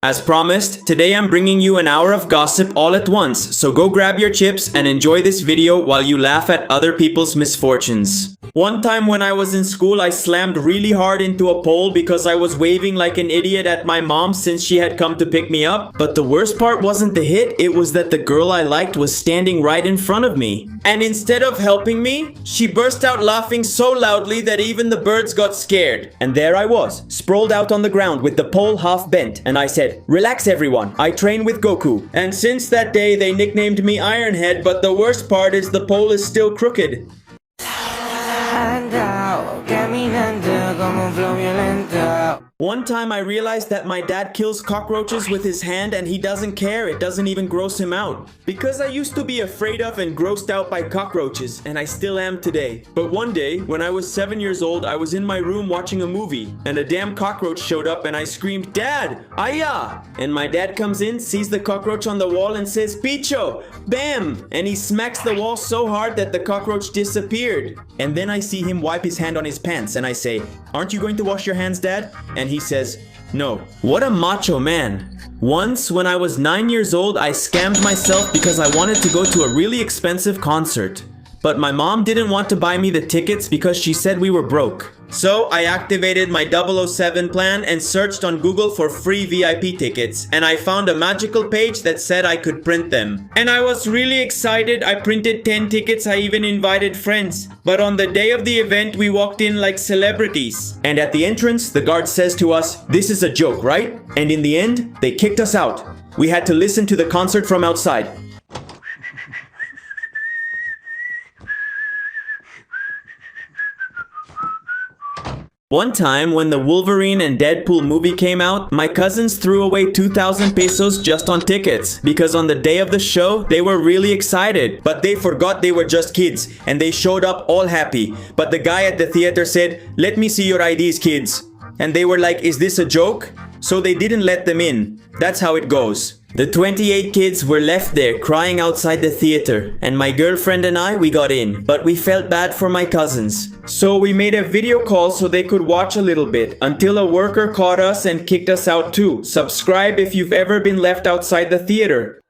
As promised, today I'm bringing you an hour of gossip all at once, so go grab your chips and enjoy this video while you laugh at other people's misfortunes. One time when I was in school, I slammed really hard into a pole because I was waving like an idiot at my mom since she had come to pick me up. But the worst part wasn't the hit, it was that the girl I liked was standing right in front of me. And instead of helping me, she burst out laughing so loudly that even the birds got scared. And there I was, sprawled out on the ground with the pole half bent, and I said, "Relax everyone, I train with Goku." And since that day, they nicknamed me Ironhead, but the worst part is the pole is still crooked. One time I realized that my dad kills cockroaches with his hand and he doesn't care, it doesn't even gross him out. Because I used to be afraid of and grossed out by cockroaches, and I still am today. But one day, when I was 7 years old, I was in my room watching a movie, and a damn cockroach showed up and I screamed, "Dad, aya!" And my dad comes in, sees the cockroach on the wall and says, "Picho!" Bam! And he smacks the wall so hard that the cockroach disappeared. And then I see him wipe his hand on his pants and I say, "Aren't you going to wash your hands, Dad?" And he says, "No." What a macho man. Once, when I was 9 years old, I scammed myself because I wanted to go to a really expensive concert. But my mom didn't want to buy me the tickets because she said we were broke. So I activated my 007 plan and searched on Google for free VIP tickets, and I found a magical page that said I could print them. And I was really excited. I printed 10 tickets, I even invited friends. But on the day of the event, we walked in like celebrities. And at the entrance, the guard says to us, "This is a joke, right?" And in the end, they kicked us out. We had to listen to the concert from outside. One time, when the Wolverine and Deadpool movie came out, my cousins threw away 2,000 pesos just on tickets. Because on the day of the show, they were really excited. But they forgot they were just kids, and they showed up all happy. But the guy at the theater said, "Let me see your IDs, kids." And they were like, "Is this a joke?" So they didn't let them in. That's how it goes. The 28 kids were left there crying outside the theater, and my girlfriend and we got in, but we felt bad for my cousins. So we made a video call so they could watch a little bit, until a worker caught us and kicked us out too. Subscribe if you've ever been left outside the theater.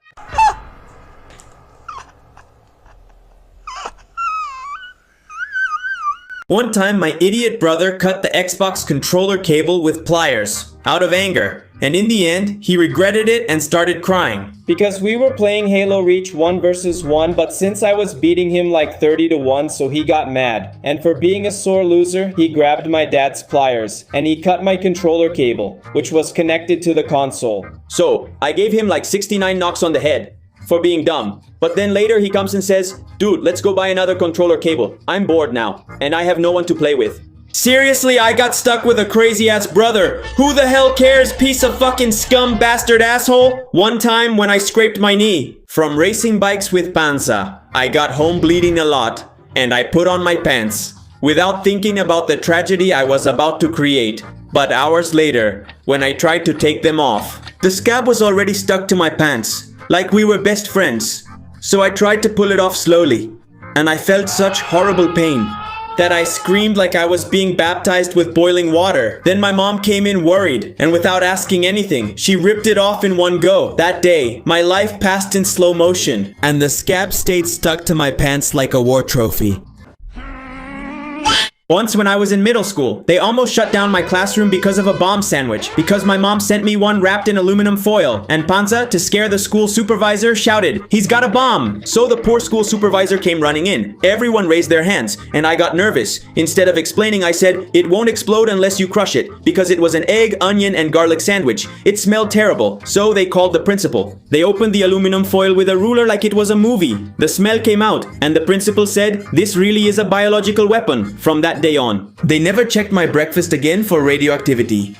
One time, my idiot brother cut the Xbox controller cable with pliers, out of anger. And in the end, he regretted it and started crying. Because we were playing Halo Reach 1 vs 1, but since I was beating him like 30-1, so he got mad. And for being a sore loser, he grabbed my dad's pliers, and he cut my controller cable, which was connected to the console. So, I gave him like 69 knocks on the head for being dumb. But then later he comes and says, "Dude, let's go buy another controller cable. I'm bored now, and I have no one to play with." Seriously, I got stuck with a crazy-ass brother. Who the hell cares, piece of fucking scum bastard asshole? One time when I scraped my knee. From racing bikes with Panza, I got home bleeding a lot, and I put on my pants, without thinking about the tragedy I was about to create. But hours later, when I tried to take them off, the scab was already stuck to my pants, like we were best friends. So I tried to pull it off slowly, and I felt such horrible pain that I screamed like I was being baptized with boiling water. Then my mom came in worried, and without asking anything, she ripped it off in one go. That day, my life passed in slow motion, and the scab stayed stuck to my pants like a war trophy. Once when I was in middle school, they almost shut down my classroom because of a bomb sandwich, because my mom sent me one wrapped in aluminum foil, and Panza, to scare the school supervisor, shouted, "He's got a bomb!" So the poor school supervisor came running in. Everyone raised their hands, and I got nervous. Instead of explaining, I said, "It won't explode unless you crush it," because it was an egg, onion, and garlic sandwich. It smelled terrible, so they called the principal. They opened the aluminum foil with a ruler like it was a movie. The smell came out, and the principal said, "This really is a biological weapon." From that day on, they never checked my breakfast again for radioactivity.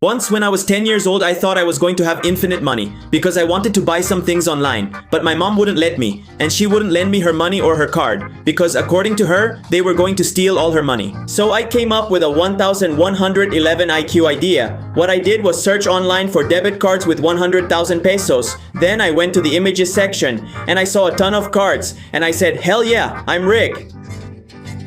Once when I was 10 years old, I thought I was going to have infinite money because I wanted to buy some things online, but my mom wouldn't let me, and she wouldn't lend me her money or her card because according to her, they were going to steal all her money. So I came up with a 1111 IQ idea. What I did was search online for debit cards with 100,000 pesos. Then I went to the images section and I saw a ton of cards and I said, "Hell yeah, I'm Rick."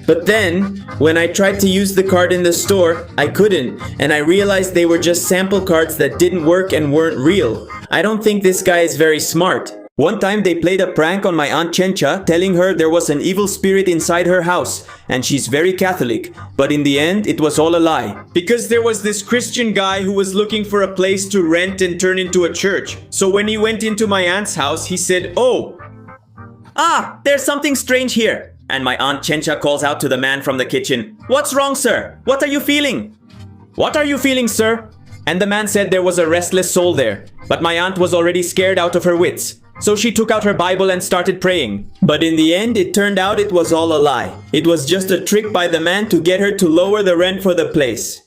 But then, when I tried to use the card in the store, I couldn't, and I realized they were just sample cards that didn't work and weren't real. I don't think this guy is very smart. One time they played a prank on my Aunt Chencha, telling her there was an evil spirit inside her house, and she's very Catholic. But in the end, it was all a lie. Because there was this Christian guy who was looking for a place to rent and turn into a church. So when he went into my aunt's house, he said, "Oh, there's something strange here." And my Aunt Chencha calls out to the man from the kitchen, "What's wrong, sir? What are you feeling?" "What are you feeling, sir?" And the man said there was a restless soul there. But my aunt was already scared out of her wits. So she took out her Bible and started praying. But in the end, it turned out it was all a lie. It was just a trick by the man to get her to lower the rent for the place.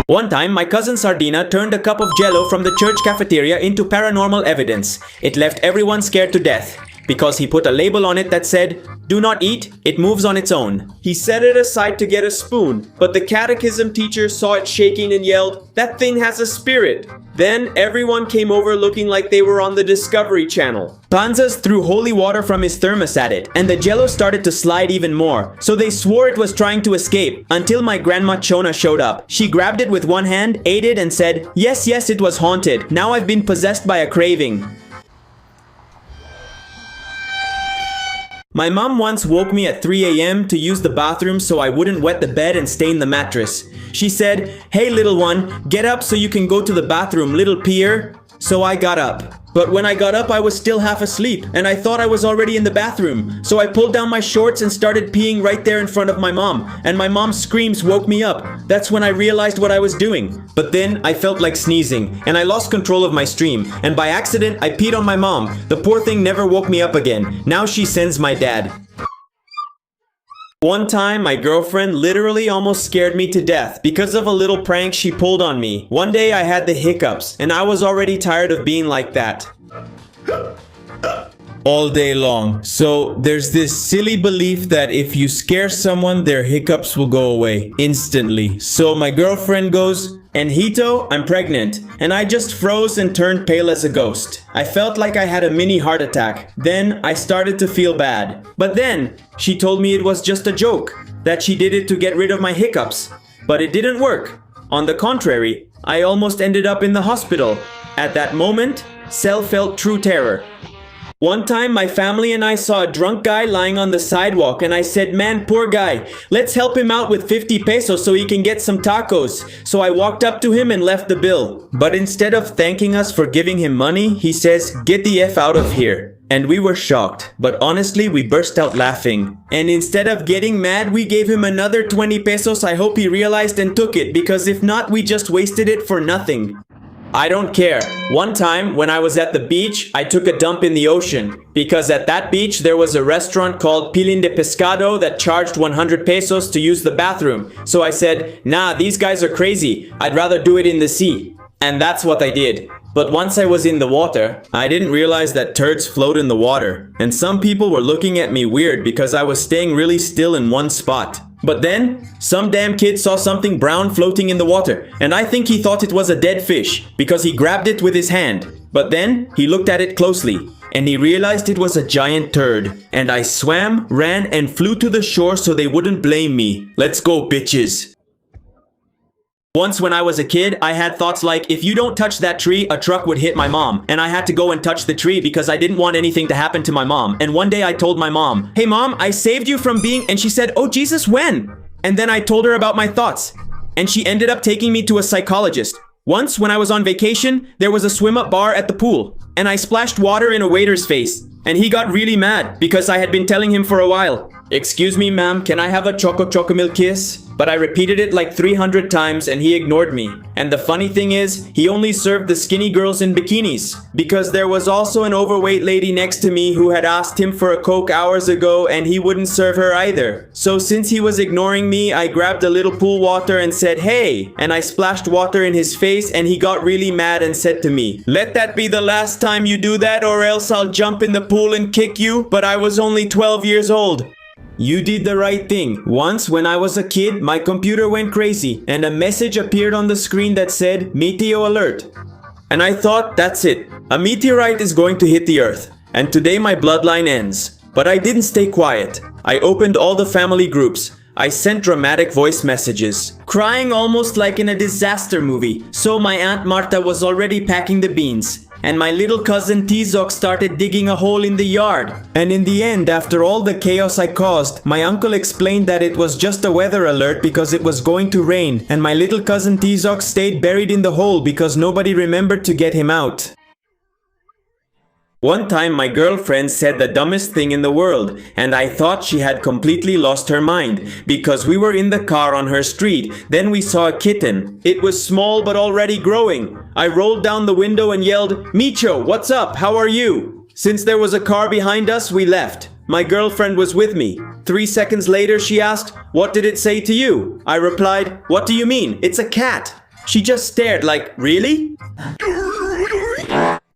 One time, my cousin Sardina turned a cup of jello from the church cafeteria into paranormal evidence. It left everyone scared to death, because he put a label on it that said, "Do not eat, it moves on its own." He set it aside to get a spoon, but the catechism teacher saw it shaking and yelled, "That thing has a spirit." Then everyone came over looking like they were on the Discovery Channel. Panzas threw holy water from his thermos at it, and the jello started to slide even more, so they swore it was trying to escape, until my grandma Chona showed up. She grabbed it with one hand, ate it, and said, yes, it was haunted. Now I've been possessed by a craving." My mom once woke me at 3 a.m. to use the bathroom so I wouldn't wet the bed and stain the mattress. She said, "Hey little one, get up so you can go to the bathroom, little peer." So I got up. But when I got up, I was still half asleep, and I thought I was already in the bathroom. So I pulled down my shorts and started peeing right there in front of my mom, and my mom's screams woke me up. That's when I realized what I was doing. But then I felt like sneezing, and I lost control of my stream, and by accident I peed on my mom. The poor thing never woke me up again. Now she sends my dad. One time, my girlfriend literally almost scared me to death because of a little prank she pulled on me. One day I had the hiccups, and I was already tired of being like that all day long. So there's this silly belief that if you scare someone, their hiccups will go away instantly. So my girlfriend goes, "Anhito, I'm pregnant." And I just froze and turned pale as a ghost. I felt like I had a mini heart attack. Then I started to feel bad. But then she told me it was just a joke, that she did it to get rid of my hiccups. But it didn't work. On the contrary, I almost ended up in the hospital. At that moment, Cell felt true terror. One time, my family and I saw a drunk guy lying on the sidewalk, and I said, "Man, poor guy, let's help him out with 50 pesos so he can get some tacos." So I walked up to him and left the bill. But instead of thanking us for giving him money, he says, "Get the F out of here." And we were shocked, but honestly, we burst out laughing. And instead of getting mad, we gave him another 20 pesos. I hope he realized and took it, because if not, we just wasted it for nothing. I don't care. One time, when I was at the beach, I took a dump in the ocean. Because at that beach, there was a restaurant called Pilin de Pescado that charged 100 pesos to use the bathroom. So I said, "Nah, these guys are crazy. I'd rather do it in the sea." And that's what I did. But once I was in the water, I didn't realize that turds float in the water. And some people were looking at me weird because I was staying really still in one spot. But then, some damn kid saw something brown floating in the water, and I think he thought it was a dead fish, because he grabbed it with his hand. But then, he looked at it closely, and he realized it was a giant turd. And I swam, ran, and flew to the shore so they wouldn't blame me. Let's go, bitches. Once when I was a kid, I had thoughts like, if you don't touch that tree, a truck would hit my mom. And I had to go and touch the tree because I didn't want anything to happen to my mom. And one day I told my mom, "Hey mom, I saved you from being..." And she said, "Oh Jesus, when?" And then I told her about my thoughts. And she ended up taking me to a psychologist. Once when I was on vacation, there was a swim-up bar at the pool. And I splashed water in a waiter's face. And he got really mad because I had been telling him for a while. "Excuse me, ma'am, can I have a choco milk kiss?" But I repeated it like 300 times and he ignored me. And the funny thing is, he only served the skinny girls in bikinis. Because there was also an overweight lady next to me who had asked him for a Coke hours ago and he wouldn't serve her either. So since he was ignoring me, I grabbed a little pool water and said, "Hey!" And I splashed water in his face and he got really mad and said to me, "Let that be the last time you do that or else I'll jump in the pool and kick you." But I was only 12 years old. You did the right thing. Once, when I was a kid, my computer went crazy and a message appeared on the screen that said, "Meteor alert." And I thought, that's it. A meteorite is going to hit the earth. And today my bloodline ends. But I didn't stay quiet. I opened all the family groups. I sent dramatic voice messages, crying almost like in a disaster movie. So my Aunt Marta was already packing the beans. And my little cousin Tizok started digging a hole in the yard. And in the end, after all the chaos I caused, my uncle explained that it was just a weather alert because it was going to rain. And my little cousin Tizok stayed buried in the hole because nobody remembered to get him out. One time my girlfriend said the dumbest thing in the world, and I thought she had completely lost her mind, because we were in the car on her street. Then we saw a kitten. It was small but already growing. I rolled down the window and yelled, "Micho, what's up? How are you?" Since there was a car behind us, we left. My girlfriend was with me. 3 seconds later she asked, "What did it say to you?" I replied, "What do you mean? It's a cat." She just stared like, "Really?"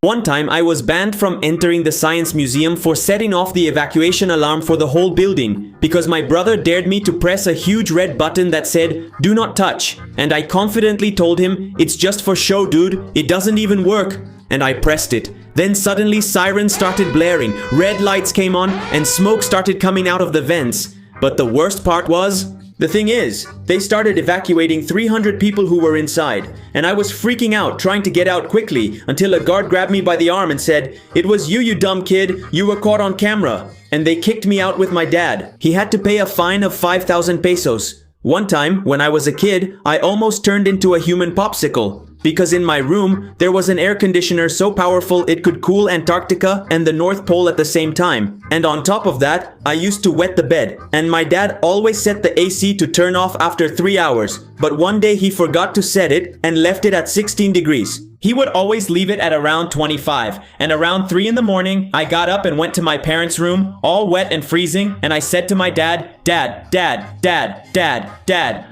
One time I was banned from entering the science museum for setting off the evacuation alarm for the whole building because my brother dared me to press a huge red button that said, "Do not touch." And I confidently told him, "It's just for show, dude. It doesn't even work." And I pressed it. Then suddenly sirens started blaring, red lights came on, and smoke started coming out of the vents. But the worst part was, the thing is, they started evacuating 300 people who were inside, and I was freaking out trying to get out quickly until a guard grabbed me by the arm and said, "It was you, you dumb kid, you were caught on camera." And they kicked me out with my dad. He had to pay a fine of 5,000 pesos. One time, when I was a kid, I almost turned into a human popsicle. Because in my room, there was an air conditioner so powerful it could cool Antarctica and the North Pole at the same time. And on top of that, I used to wet the bed. And my dad always set the AC to turn off after 3 hours. But one day he forgot to set it and left it at 16 degrees. He would always leave it at around 25. And around 3 in the morning, I got up and went to my parents' room, all wet and freezing. And I said to my dad, "Dad,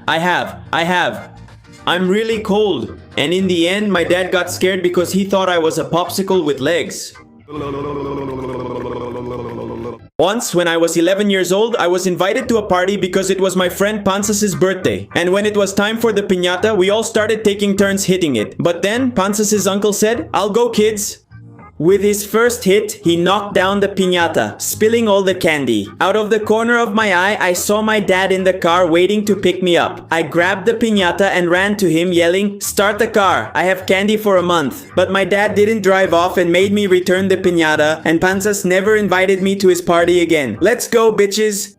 I have. I'm really cold." And in the end, my dad got scared because he thought I was a popsicle with legs. Once, when I was 11 years old, I was invited to a party because it was my friend Pansas's birthday. And when it was time for the piñata, we all started taking turns hitting it. But then, Pansas's uncle said, "I'll go, kids." With his first hit, he knocked down the piñata, spilling all the candy. Out of the corner of my eye, I saw my dad in the car waiting to pick me up. I grabbed the piñata and ran to him yelling, "Start the car, I have candy for a month." But my dad didn't drive off and made me return the piñata, and Pansas never invited me to his party again. Let's go, bitches!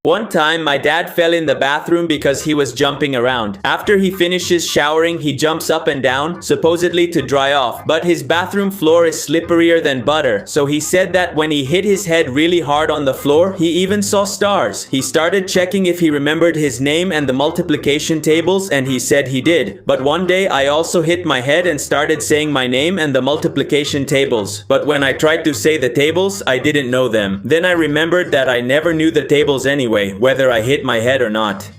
One time, my dad fell in the bathroom because he was jumping around. After he finishes showering, he jumps up and down, supposedly to dry off. But his bathroom floor is slipperier than butter. So he said that when he hit his head really hard on the floor, he even saw stars. He started checking if he remembered his name and the multiplication tables, and he said he did. But one day, I also hit my head and started saying my name and the multiplication tables. But when I tried to say the tables, I didn't know them. Then I remembered that I never knew the tables anyway, whether I hit my head or not.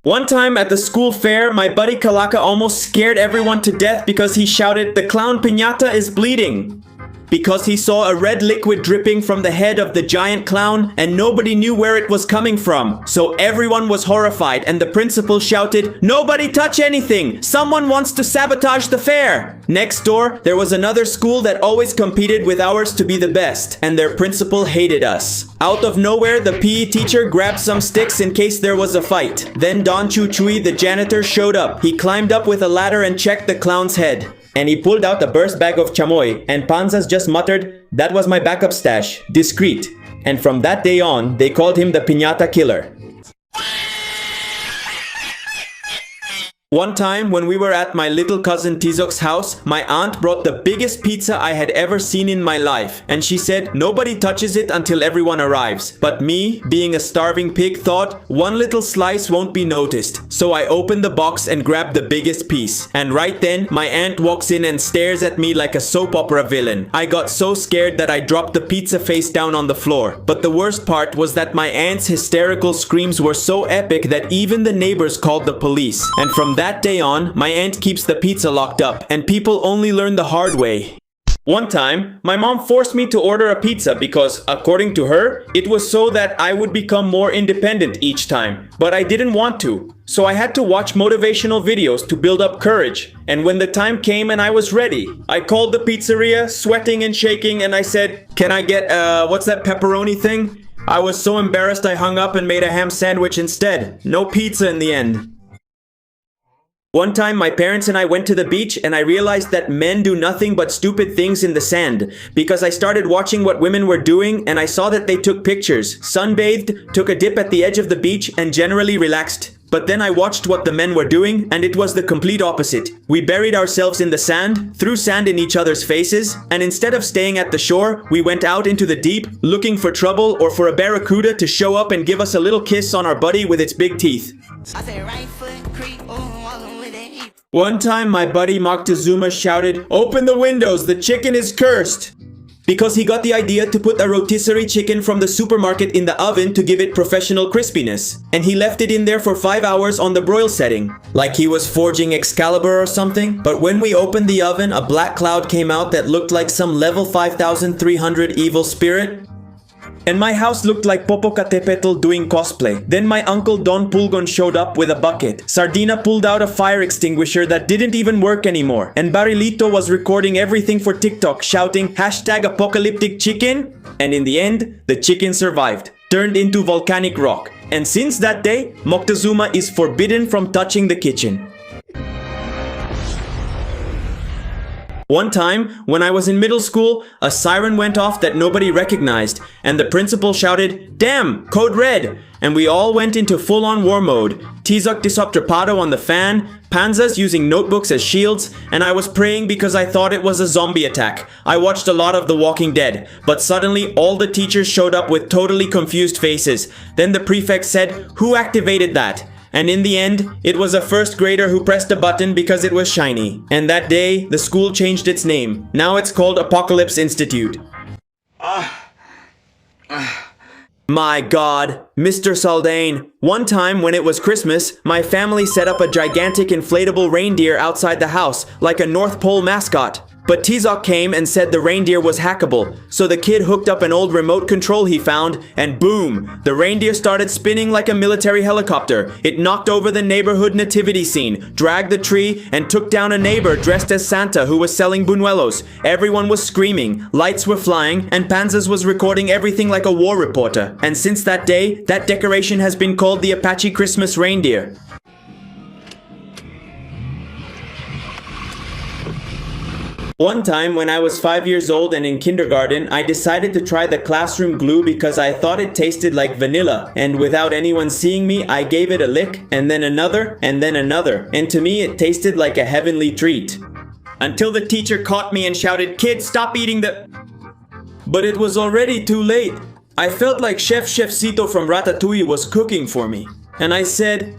One time at the school fair, my buddy Kalaka almost scared everyone to death because he shouted, "The clown piñata is bleeding." Because he saw a red liquid dripping from the head of the giant clown and nobody knew where it was coming from. So everyone was horrified and the principal shouted, "Nobody touch anything! Someone wants to sabotage the fair!" Next door, there was another school that always competed with ours to be the best, and their principal hated us. Out of nowhere, the PE teacher grabbed some sticks in case there was a fight. Then Don Chu Chui, the janitor, showed up. He climbed up with a ladder and checked the clown's head. And he pulled out a burst bag of chamoy, and Panzas just muttered, "That was my backup stash, discreet." And from that day on, they called him the Piñata Killer. One time, when we were at my little cousin Tizok's house, my aunt brought the biggest pizza I had ever seen in my life. And she said, nobody touches it until everyone arrives. But me, being a starving pig, thought, one little slice won't be noticed. So I opened the box and grabbed the biggest piece. And right then, my aunt walks in and stares at me like a soap opera villain. I got so scared that I dropped the pizza face down on the floor. But the worst part was that my aunt's hysterical screams were so epic that even the neighbors called the police. And from that day on, my aunt keeps the pizza locked up, and people only learn the hard way. One time, my mom forced me to order a pizza because, according to her, it was so that I would become more independent each time. But I didn't want to. So I had to watch motivational videos to build up courage. And when the time came and I was ready, I called the pizzeria, sweating and shaking, and I said, "Can I get, what's that pepperoni thing?" I was so embarrassed I hung up and made a ham sandwich instead. No pizza in the end. One time my parents and I went to the beach and I realized that men do nothing but stupid things in the sand because I started watching what women were doing and I saw that they took pictures, sunbathed, took a dip at the edge of the beach and generally relaxed. But then I watched what the men were doing and it was the complete opposite. We buried ourselves in the sand, threw sand in each other's faces, and instead of staying at the shore, we went out into the deep looking for trouble or for a barracuda to show up and give us a little kiss on our buddy with its big teeth. One time my buddy Moctezuma shouted, "Open the windows, the chicken is cursed!" Because he got the idea to put a rotisserie chicken from the supermarket in the oven to give it professional crispiness. And he left it in there for 5 hours on the broil setting. Like he was forging Excalibur or something. But when we opened the oven, a black cloud came out that looked like some level 5300 evil spirit. And my house looked like Popocatépetl doing cosplay. Then my uncle Don Pulgon showed up with a bucket. Sardina pulled out a fire extinguisher that didn't even work anymore. And Barilito was recording everything for TikTok, shouting #apocalyptic chicken. And in the end, the chicken survived, turned into volcanic rock. And since that day, Moctezuma is forbidden from touching the kitchen. One time, when I was in middle school, a siren went off that nobody recognized, and the principal shouted, "Damn, code red!" And we all went into full-on war mode. Tizok Disopterpado on the fan, Panzas using notebooks as shields, and I was praying because I thought it was a zombie attack. I watched a lot of The Walking Dead, but suddenly all the teachers showed up with totally confused faces. Then the prefect said, "Who activated that?" And in the end, it was a first grader who pressed a button because it was shiny. And that day, the school changed its name. Now it's called Apocalypse Institute. My God, Mr. Saldane. One time when it was Christmas, my family set up a gigantic inflatable reindeer outside the house, like a North Pole mascot. But Tizok came and said the reindeer was hackable, so the kid hooked up an old remote control he found, and boom! The reindeer started spinning like a military helicopter. It knocked over the neighborhood nativity scene, dragged the tree, and took down a neighbor dressed as Santa who was selling buñuelos. Everyone was screaming, lights were flying, and Panzas was recording everything like a war reporter. And since that day, that decoration has been called the Apache Christmas reindeer. One time when I was 5 years old and in kindergarten, I decided to try the classroom glue because I thought it tasted like vanilla. And without anyone seeing me, I gave it a lick, and then another, and then another. And to me, it tasted like a heavenly treat. Until the teacher caught me and shouted, "Kid, stop eating the..." But it was already too late. I felt like Chefcito from Ratatouille was cooking for me. And I said,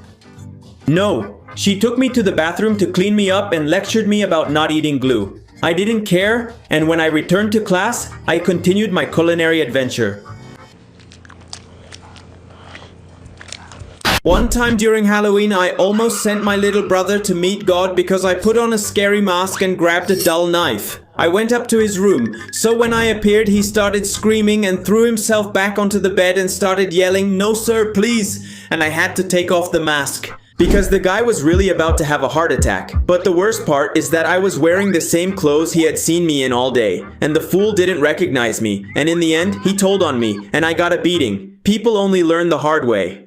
"No." She took me to the bathroom to clean me up and lectured me about not eating glue. I didn't care, and when I returned to class, I continued my culinary adventure. One time during Halloween, I almost sent my little brother to meet God because I put on a scary mask and grabbed a dull knife. I went up to his room, so when I appeared, he started screaming and threw himself back onto the bed and started yelling, "No sir, please!" And I had to take off the mask. Because the guy was really about to have a heart attack. But the worst part is that I was wearing the same clothes he had seen me in all day. And the fool didn't recognize me. And in the end, he told on me, and I got a beating. People only learn the hard way.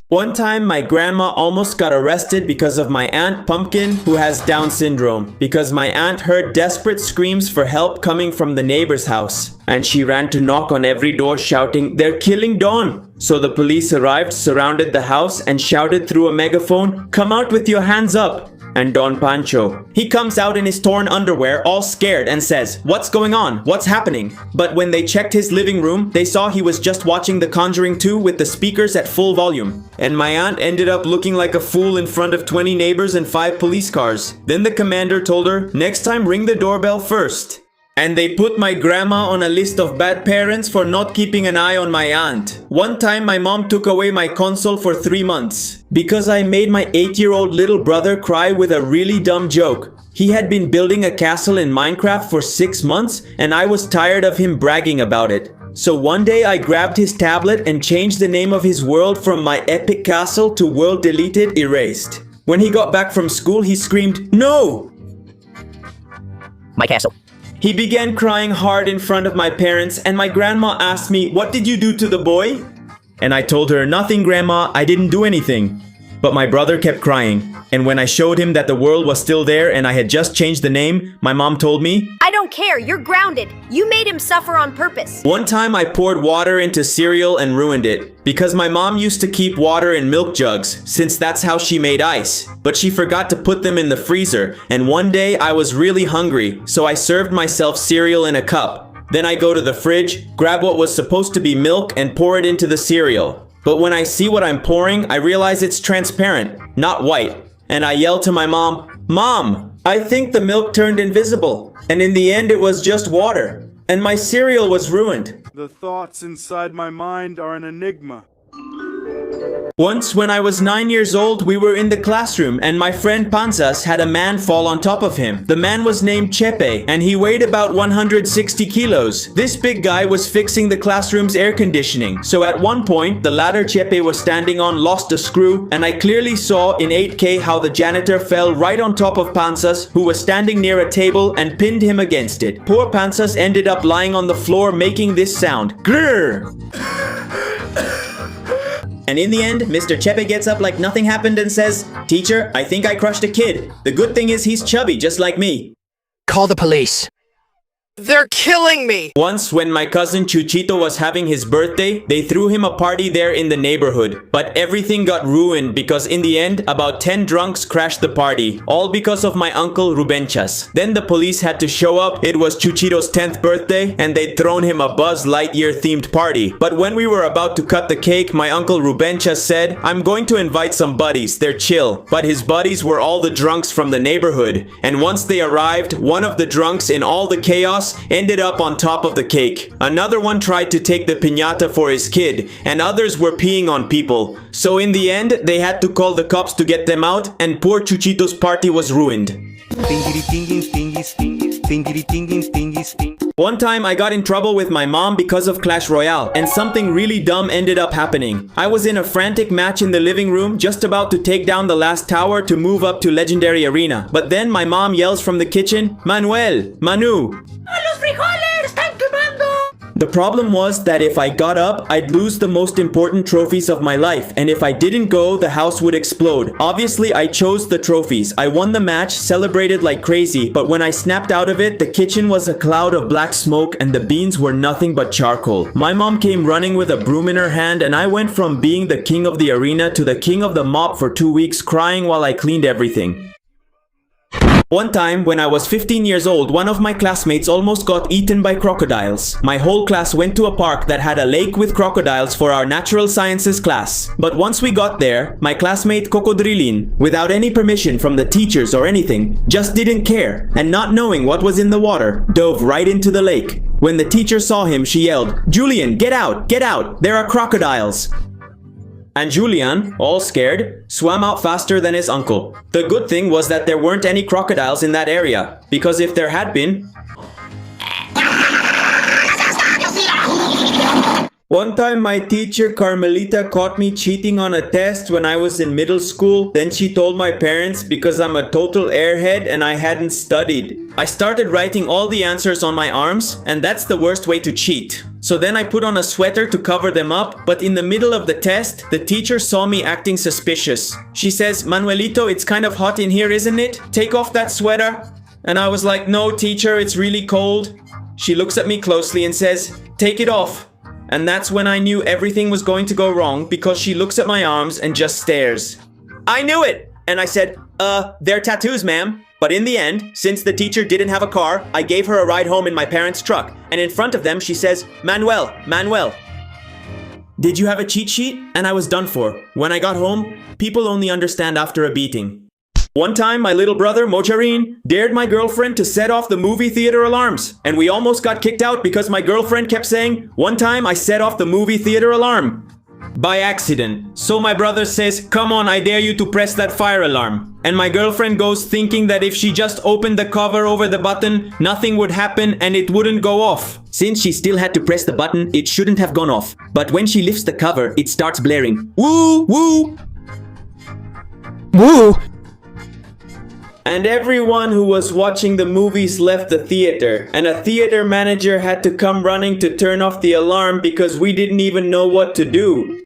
One time, my grandma almost got arrested because of my aunt Pumpkin, who has Down syndrome. Because my aunt heard desperate screams for help coming from the neighbor's house. And she ran to knock on every door shouting, "They're killing Dawn!" So the police arrived, surrounded the house, and shouted through a megaphone, "Come out with your hands up!" And Don Pancho, he comes out in his torn underwear, all scared, and says, "What's going on? What's happening?" But when they checked his living room, they saw he was just watching The Conjuring 2 with the speakers at full volume. And my aunt ended up looking like a fool in front of 20 neighbors and 5 police cars. Then the commander told her, "Next time ring the doorbell first." And they put my grandma on a list of bad parents for not keeping an eye on my aunt. One time my mom took away my console for 3 months because I made my 8-year-old little brother cry with a really dumb joke. He had been building a castle in Minecraft for 6 months and I was tired of him bragging about it. So one day I grabbed his tablet and changed the name of his world from my epic castle to world deleted erased. When he got back from school he screamed, "No!" My castle. He began crying hard in front of my parents and my grandma asked me, "What did you do to the boy?" And I told her, "Nothing, Grandma, I didn't do anything." But my brother kept crying. And when I showed him that the world was still there and I had just changed the name, my mom told me, I don't care, you're grounded. You made him suffer on purpose. One time I poured water into cereal and ruined it. Because my mom used to keep water in milk jugs, since that's how she made ice. But she forgot to put them in the freezer. And one day I was really hungry, so I served myself cereal in a cup. Then I go to the fridge, grab what was supposed to be milk and pour it into the cereal. But when I see what I'm pouring, I realize it's transparent, not white. And I yell to my mom, "Mom, I think the milk turned invisible." And in the end, it was just water. And my cereal was ruined. The thoughts inside my mind are an enigma. Once when I was 9 years old, we were in the classroom and my friend Panzas had a man fall on top of him. The man was named Chepe and he weighed about 160 kilos. This big guy was fixing the classroom's air conditioning. So at one point, the ladder Chepe was standing on lost a screw and I clearly saw in 8K how the janitor fell right on top of Panzas, who was standing near a table, and pinned him against it. Poor Panzas ended up lying on the floor making this sound. Grrr! And in the end, Mr. Chepe gets up like nothing happened and says, "Teacher, I think I crushed a kid. The good thing is he's chubby, just like me." Call the police. They're killing me! Once, when my cousin Chuchito was having his birthday, they threw him a party there in the neighborhood. But everything got ruined because in the end, about 10 drunks crashed the party. All because of my uncle Rubenchas. Then the police had to show up. It was Chuchito's 10th birthday and they'd thrown him a Buzz Lightyear themed party. But when we were about to cut the cake, my uncle Rubenchas said, "I'm going to invite some buddies, they're chill." But his buddies were all the drunks from the neighborhood. And once they arrived, one of the drunks in all the chaos ended up on top of the cake. Another one tried to take the piñata for his kid, and others were peeing on people. So in the end, they had to call the cops to get them out, and poor Chuchito's party was ruined. One time I got in trouble with my mom because of Clash Royale, and something really dumb ended up happening. I was in a frantic match in the living room, just about to take down the last tower to move up to Legendary Arena. But then my mom yells from the kitchen, "Manuel, Manu." The problem was that if I got up, I'd lose the most important trophies of my life, and if I didn't go, the house would explode. Obviously, I chose the trophies. I won the match, celebrated like crazy, but when I snapped out of it, the kitchen was a cloud of black smoke and the beans were nothing but charcoal. My mom came running with a broom in her hand, and I went from being the king of the arena to the king of the mop for 2 weeks, crying while I cleaned everything. One time, when I was 15 years old, one of my classmates almost got eaten by crocodiles. My whole class went to a park that had a lake with crocodiles for our natural sciences class. But once we got there, my classmate Cocodrilin, without any permission from the teachers or anything, just didn't care, and not knowing what was in the water, dove right into the lake. When the teacher saw him, she yelled, "Julian, get out! Get out! There are crocodiles!" And Julian, all scared, swam out faster than his uncle. The good thing was that there weren't any crocodiles in that area, because if there had been... One time my teacher Carmelita caught me cheating on a test when I was in middle school. Then she told my parents because I'm a total airhead and I hadn't studied. I started writing all the answers on my arms, and that's the worst way to cheat. So then I put on a sweater to cover them up, but in the middle of the test, the teacher saw me acting suspicious. She says, "Manuelito, it's kind of hot in here, isn't it? Take off that sweater." And I was like, "No, teacher, it's really cold." She looks at me closely and says, "Take it off." And that's when I knew everything was going to go wrong, because she looks at my arms and just stares. I knew it! And I said, they're tattoos, ma'am." But in the end, since the teacher didn't have a car, I gave her a ride home in my parents' truck. And in front of them, she says, "Manuel, Manuel, did you have a cheat sheet?" And I was done for. When I got home, people only understand after a beating. One time, my little brother, Mocharin, dared my girlfriend to set off the movie theater alarms, and we almost got kicked out because my girlfriend kept saying, "One time I set off the movie theater alarm." By accident. So my brother says, "Come on, I dare you to press that fire alarm." And my girlfriend goes thinking that if she just opened the cover over the button, nothing would happen and it wouldn't go off. Since she still had to press the button, it shouldn't have gone off. But when she lifts the cover, it starts blaring, "Woo! Woo!" Woo! And everyone who was watching the movies left the theater, and a theater manager had to come running to turn off the alarm because we didn't even know what to do.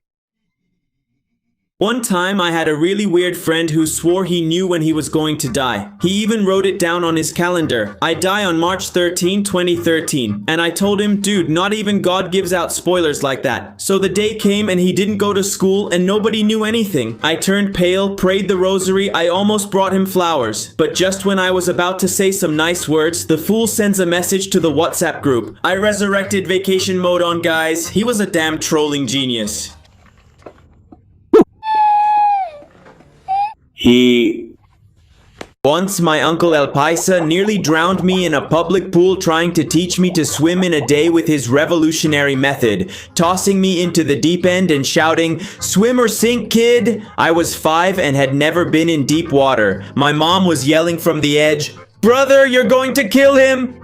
One time I had a really weird friend who swore he knew when he was going to die. He even wrote it down on his calendar. "I die on March 13, 2013. And I told him, "Dude, not even God gives out spoilers like that." So the day came and he didn't go to school and nobody knew anything. I turned pale, prayed the rosary, I almost brought him flowers. But just when I was about to say some nice words, the fool sends a message to the WhatsApp group. I resurrected vacation mode on guys. He was a damn trolling genius. Once my uncle El Paisa nearly drowned me in a public pool trying to teach me to swim in a day with his revolutionary method, tossing me into the deep end and shouting, "Swim or sink, kid!" I was 5 and had never been in deep water. My mom was yelling from the edge, "Brother, you're going to kill him!"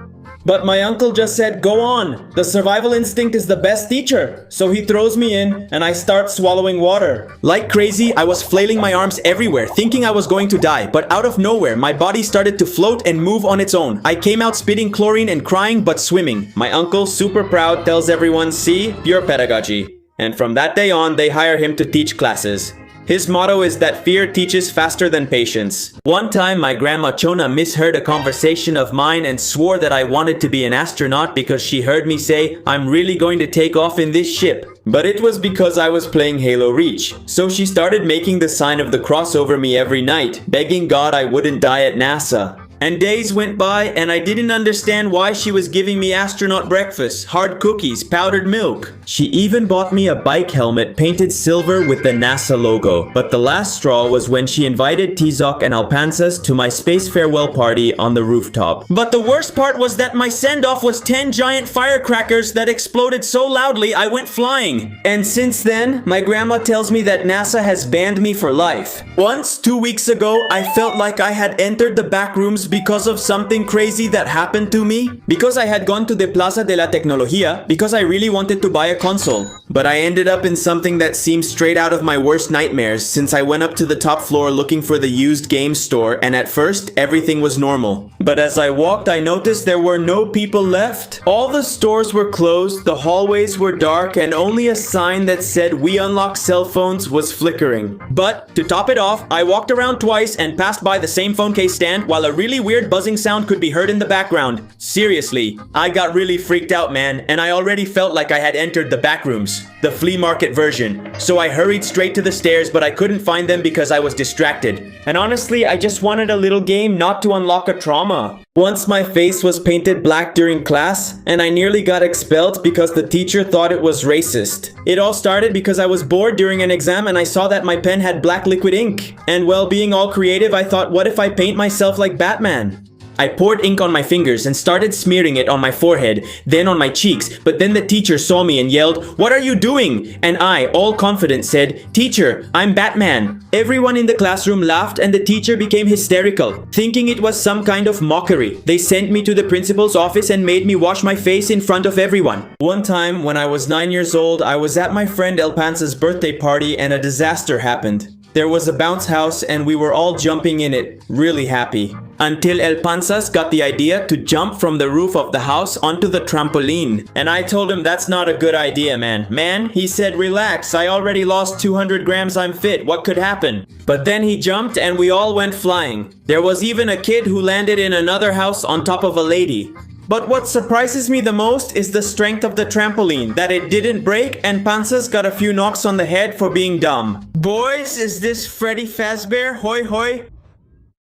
But my uncle just said, "Go on. The survival instinct is the best teacher." So he throws me in and I start swallowing water. Like crazy, I was flailing my arms everywhere, thinking I was going to die. But out of nowhere, my body started to float and move on its own. I came out spitting chlorine and crying, but swimming. My uncle, super proud, tells everyone, "See, pure pedagogy." And from that day on, they hire him to teach classes. His motto is that fear teaches faster than patience. One time, my grandma Chona misheard a conversation of mine and swore that I wanted to be an astronaut because she heard me say, "I'm really going to take off in this ship." But it was because I was playing Halo Reach. So she started making the sign of the cross over me every night, begging God I wouldn't die at NASA. And days went by and I didn't understand why she was giving me astronaut breakfast, hard cookies, powdered milk. She even bought me a bike helmet painted silver with the NASA logo. But the last straw was when she invited Tizok and Alpansas to my space farewell party on the rooftop. But the worst part was that my send-off was 10 giant firecrackers that exploded so loudly I went flying. And since then, my grandma tells me that NASA has banned me for life. Once, 2 weeks ago, I felt like I had entered the back rooms because of something crazy that happened to me. Because I had gone to the Plaza de la Tecnología because I really wanted to buy a console. But I ended up in something that seemed straight out of my worst nightmares since I went up to the top floor looking for the used game store, and at first everything was normal. But as I walked, I noticed there were no people left. All the stores were closed, the hallways were dark, and only a sign that said "We unlock cell phones" was flickering. But to top it off, I walked around twice and passed by the same phone case stand while a really weird buzzing sound could be heard in the background. Seriously, I got really freaked out, man, and I already felt like I had entered the back rooms, the flea market version. So I hurried straight to the stairs, but I couldn't find them because I was distracted. And honestly, I just wanted a little game, not to unlock a trauma. Once my face was painted black during class, and I nearly got expelled because the teacher thought it was racist. It all started because I was bored during an exam and I saw that my pen had black liquid ink. And well, being all creative, I thought, what if I paint myself like Batman? I poured ink on my fingers and started smearing it on my forehead, then on my cheeks, but then the teacher saw me and yelled, "What are you doing?" And I, all confident, said, "Teacher, I'm Batman." Everyone in the classroom laughed and the teacher became hysterical, thinking it was some kind of mockery. They sent me to the principal's office and made me wash my face in front of everyone. One time, when I was 9 years old, I was at my friend El Panza's birthday party and a disaster happened. There was a bounce house and we were all jumping in it, really happy. Until El Panzas got the idea to jump from the roof of the house onto the trampoline. And I told him that's not a good idea, man. Man, he said, "Relax, I already lost 200 grams, I'm fit, what could happen?" But then he jumped and we all went flying. There was even a kid who landed in another house on top of a lady. But what surprises me the most is the strength of the trampoline, that it didn't break and Panzas got a few knocks on the head for being dumb. Boys, is this Freddy Fazbear? Hoi hoi.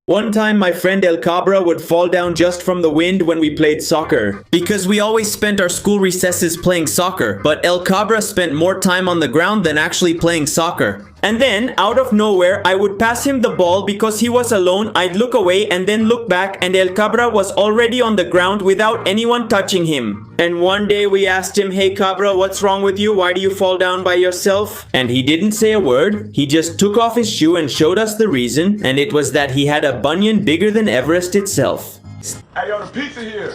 One time my friend El Cabra would fall down just from the wind when we played soccer. Because we always spent our school recesses playing soccer, but El Cabra spent more time on the ground than actually playing soccer. And then, out of nowhere, I would pass him the ball because he was alone. I'd look away and then look back, and El Cabra was already on the ground without anyone touching him. And one day we asked him, "Hey Cabra, what's wrong with you? Why do you fall down by yourself?" And he didn't say a word. He just took off his shoe and showed us the reason, and it was that he had a bunion bigger than Everest itself. Hey, yo, the pizza here.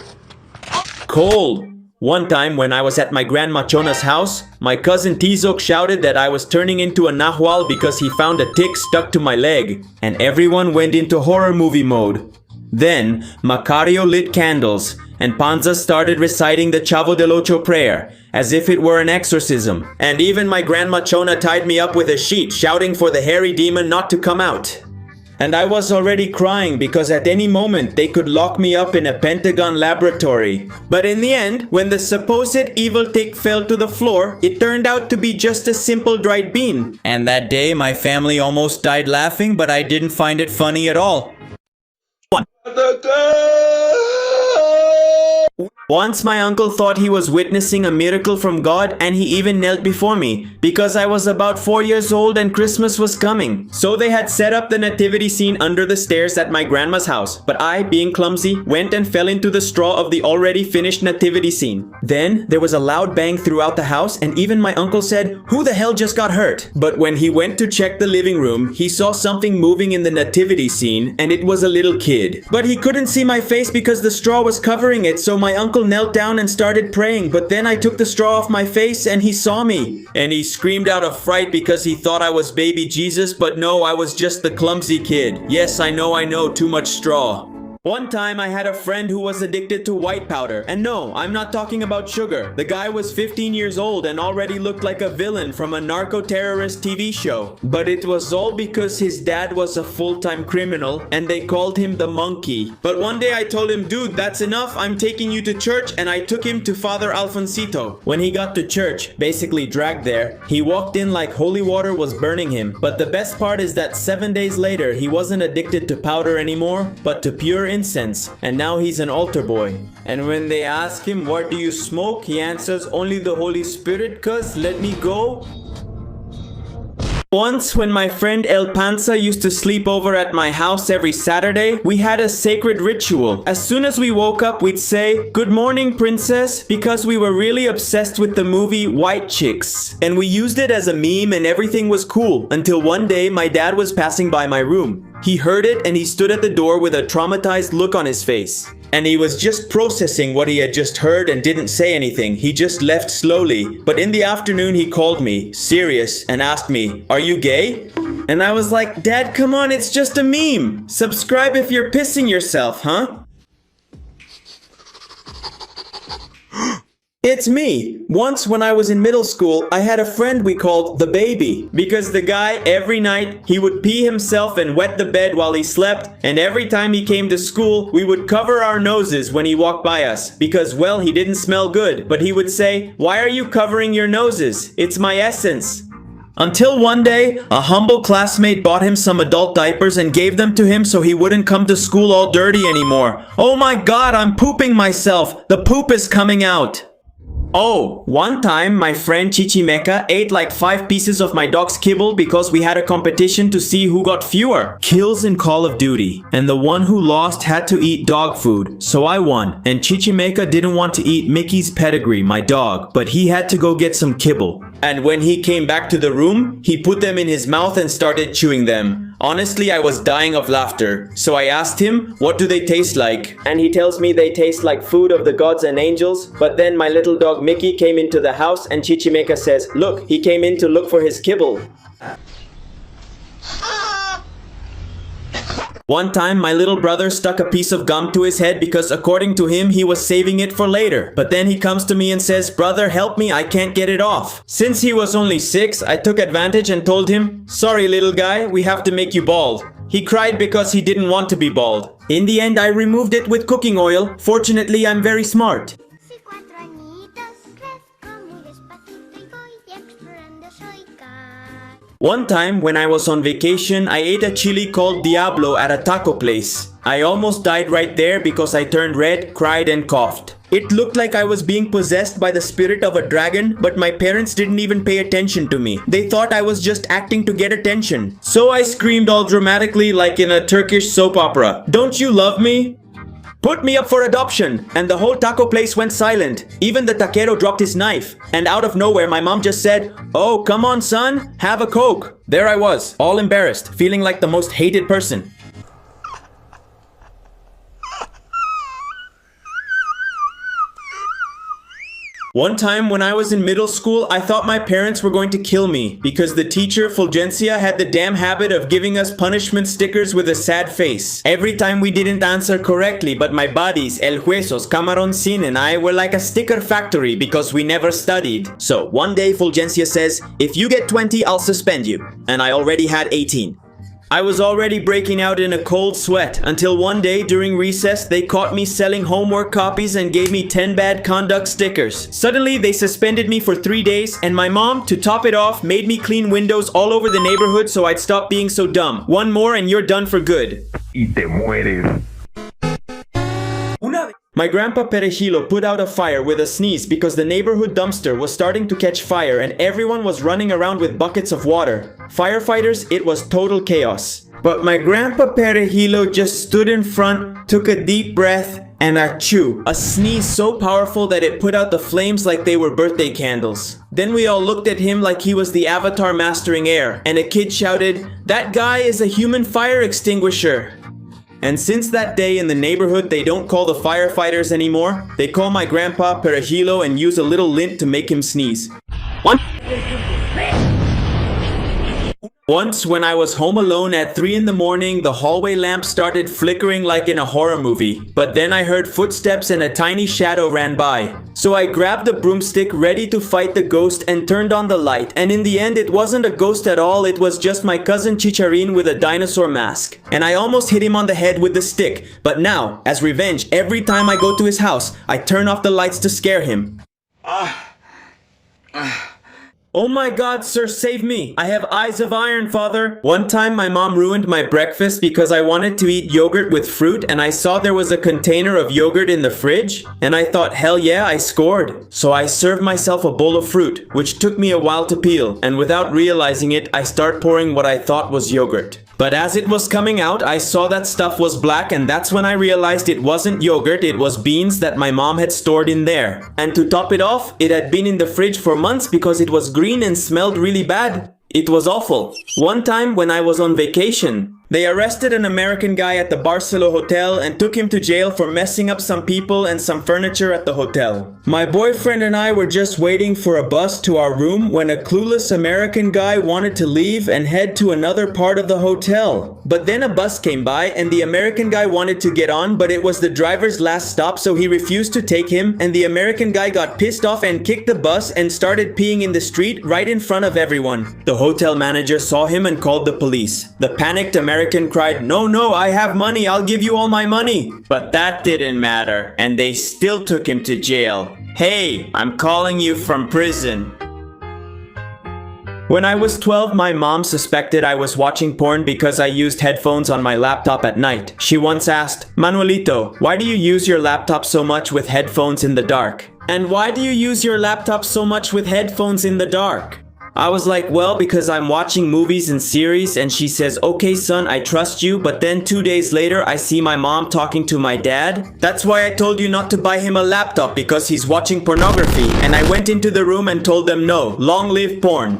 Cold. One time when I was at my grandma Chona's house, my cousin Tizok shouted that I was turning into a nahual because he found a tick stuck to my leg, and everyone went into horror movie mode. Then, Macario lit candles, and Panza started reciting the Chavo del Ocho prayer, as if it were an exorcism. And even my grandma Chona tied me up with a sheet, shouting for the hairy demon not to come out. And I was already crying because at any moment they could lock me up in a Pentagon laboratory. But in the end, when the supposed evil tick fell to the floor, it turned out to be just a simple dried bean. And that day my family almost died laughing, but I didn't find it funny at all. Once my uncle thought he was witnessing a miracle from God, and he even knelt before me because I was about 4 years old and Christmas was coming. So they had set up the nativity scene under the stairs at my grandma's house, but I, being clumsy, went and fell into the straw of the already finished nativity scene. Then there was a loud bang throughout the house, and even my uncle said, "Who the hell just got hurt?" But when he went to check the living room, he saw something moving in the nativity scene, and it was a little kid. But he couldn't see my face because the straw was covering it, so my uncle knelt down and started praying, but then I took the straw off my face and he saw me. And he screamed out of fright because he thought I was baby Jesus, but no, I was just the clumsy kid. Yes, I know, too much straw. One time I had a friend who was addicted to white powder. And no, I'm not talking about sugar. The guy was 15 years old and already looked like a villain from a narco-terrorist TV show. But it was all because his dad was a full-time criminal and they called him the monkey. But one day I told him, "Dude, that's enough. I'm taking you to church," and I took him to Father Alfoncito. When he got to church, basically dragged there, he walked in like holy water was burning him. But the best part is that 7 days later, he wasn't addicted to powder anymore, but to pure incense, and now he's an altar boy. And when they ask him, "What do you smoke?" he answers, "Only the Holy Spirit, cuz let me go." Once, when my friend El Panza used to sleep over at my house every Saturday, we had a sacred ritual. As soon as we woke up, we'd say, "Good morning, princess," because we were really obsessed with the movie White Chicks. And we used it as a meme and everything was cool, until one day my dad was passing by my room. He heard it and he stood at the door with a traumatized look on his face. And he was just processing what he had just heard and didn't say anything. He just left slowly. But in the afternoon he called me, serious, and asked me, "Are you gay?" And I was like, "Dad, come on, it's just a meme. Subscribe if you're pissing yourself, huh?" It's me. Once when I was in middle school, I had a friend we called the baby. Because the guy, every night, he would pee himself and wet the bed while he slept. And every time he came to school, we would cover our noses when he walked by us. Because, well, he didn't smell good. But he would say, "Why are you covering your noses? It's my essence." Until one day, a humble classmate bought him some adult diapers and gave them to him so he wouldn't come to school all dirty anymore. Oh my god, I'm pooping myself. The poop is coming out. Oh, one time my friend Chichimeca ate like 5 pieces of my dog's kibble because we had a competition to see who got fewer kills in Call of Duty. And the one who lost had to eat dog food, so I won. And Chichimeca didn't want to eat Mickey's Pedigree, my dog, but he had to go get some kibble. And when he came back to the room, he put them in his mouth and started chewing them. Honestly, I was dying of laughter. So I asked him, "What do they taste like?" And he tells me they taste like food of the gods and angels. But then my little dog Mickey came into the house and Chichimeca says, "Look, he came in to look for his kibble." One time, my little brother stuck a piece of gum to his head because according to him, he was saving it for later. But then he comes to me and says, "Brother, help me, I can't get it off." Since he was only 6, I took advantage and told him, "Sorry, little guy, we have to make you bald." He cried because he didn't want to be bald. In the end, I removed it with cooking oil. Fortunately, I'm very smart. One time, when I was on vacation, I ate a chili called Diablo at a taco place. I almost died right there because I turned red, cried, and coughed. It looked like I was being possessed by the spirit of a dragon, but my parents didn't even pay attention to me. They thought I was just acting to get attention. So I screamed all dramatically like in a Turkish soap opera, "Don't you love me? Put me up for adoption!" And the whole taco place went silent. Even the taquero dropped his knife. And out of nowhere, my mom just said, "Oh, come on, son, have a Coke." There I was, all embarrassed, feeling like the most hated person. One time when I was in middle school, I thought my parents were going to kill me because the teacher, Fulgencia, had the damn habit of giving us punishment stickers with a sad face every time we didn't answer correctly, but my buddies, El Huesos, Camarón Sin, and I were like a sticker factory because we never studied. So one day Fulgencia says, "If you get 20, I'll suspend you." And I already had 18. I was already breaking out in a cold sweat until one day during recess they caught me selling homework copies and gave me 10 bad conduct stickers. Suddenly they suspended me for 3 days and my mom, to top it off, made me clean windows all over the neighborhood so I'd stop being so dumb. One more and you're done for good. Y te mueres. My grandpa Perejilo put out a fire with a sneeze because the neighborhood dumpster was starting to catch fire and everyone was running around with buckets of water. Firefighters, it was total chaos. But my grandpa Perejilo just stood in front, took a deep breath, and achoo, a sneeze so powerful that it put out the flames like they were birthday candles. Then we all looked at him like he was the Avatar mastering air, and a kid shouted, "That guy is a human fire extinguisher." And since that day in the neighborhood, they don't call the firefighters anymore. They call my grandpa Perejilo and use a little lint to make him sneeze. Once when I was home alone at 3 in the morning, the hallway lamp started flickering like in a horror movie. But then I heard footsteps and a tiny shadow ran by. So I grabbed a broomstick ready to fight the ghost and turned on the light. And in the end, it wasn't a ghost at all. It was just my cousin Chicharin with a dinosaur mask. And I almost hit him on the head with the stick. But now, as revenge, every time I go to his house, I turn off the lights to scare him. Oh my God, sir, save me. I have eyes of iron, father. One time my mom ruined my breakfast because I wanted to eat yogurt with fruit and I saw there was a container of yogurt in the fridge. And I thought, hell yeah, I scored. So I served myself a bowl of fruit, which took me a while to peel. And without realizing it, I start pouring what I thought was yogurt. But as it was coming out, I saw that stuff was black and that's when I realized it wasn't yogurt, it was beans that my mom had stored in there. And to top it off, it had been in the fridge for months because it was green and smelled really bad. It was awful. One time when I was on vacation, they arrested an American guy at the Barcelo Hotel and took him to jail for messing up some people and some furniture at the hotel. My boyfriend and I were just waiting for a bus to our room when a clueless American guy wanted to leave and head to another part of the hotel. But then a bus came by and the American guy wanted to get on, but it was the driver's last stop, so he refused to take him, and the American guy got pissed off and kicked the bus and started peeing in the street right in front of everyone. The hotel manager saw him and called the police. The panicked American cried, no, I have money, I'll give you all my money. But that didn't matter, and they still took him to jail. Hey, I'm calling you from prison. When I was 12, my mom suspected I was watching porn because I used headphones on my laptop at night. She once asked, "Manuelito, why do you use your laptop so much with headphones in the dark? And why do you use your laptop so much with headphones in the dark?" I was like, well, because I'm watching movies and series, and she says, "Okay son, I trust you," but then 2 days later I see my mom talking to my dad. "That's why I told you not to buy him a laptop, because he's watching pornography," and I went into the room and told them no, long live porn.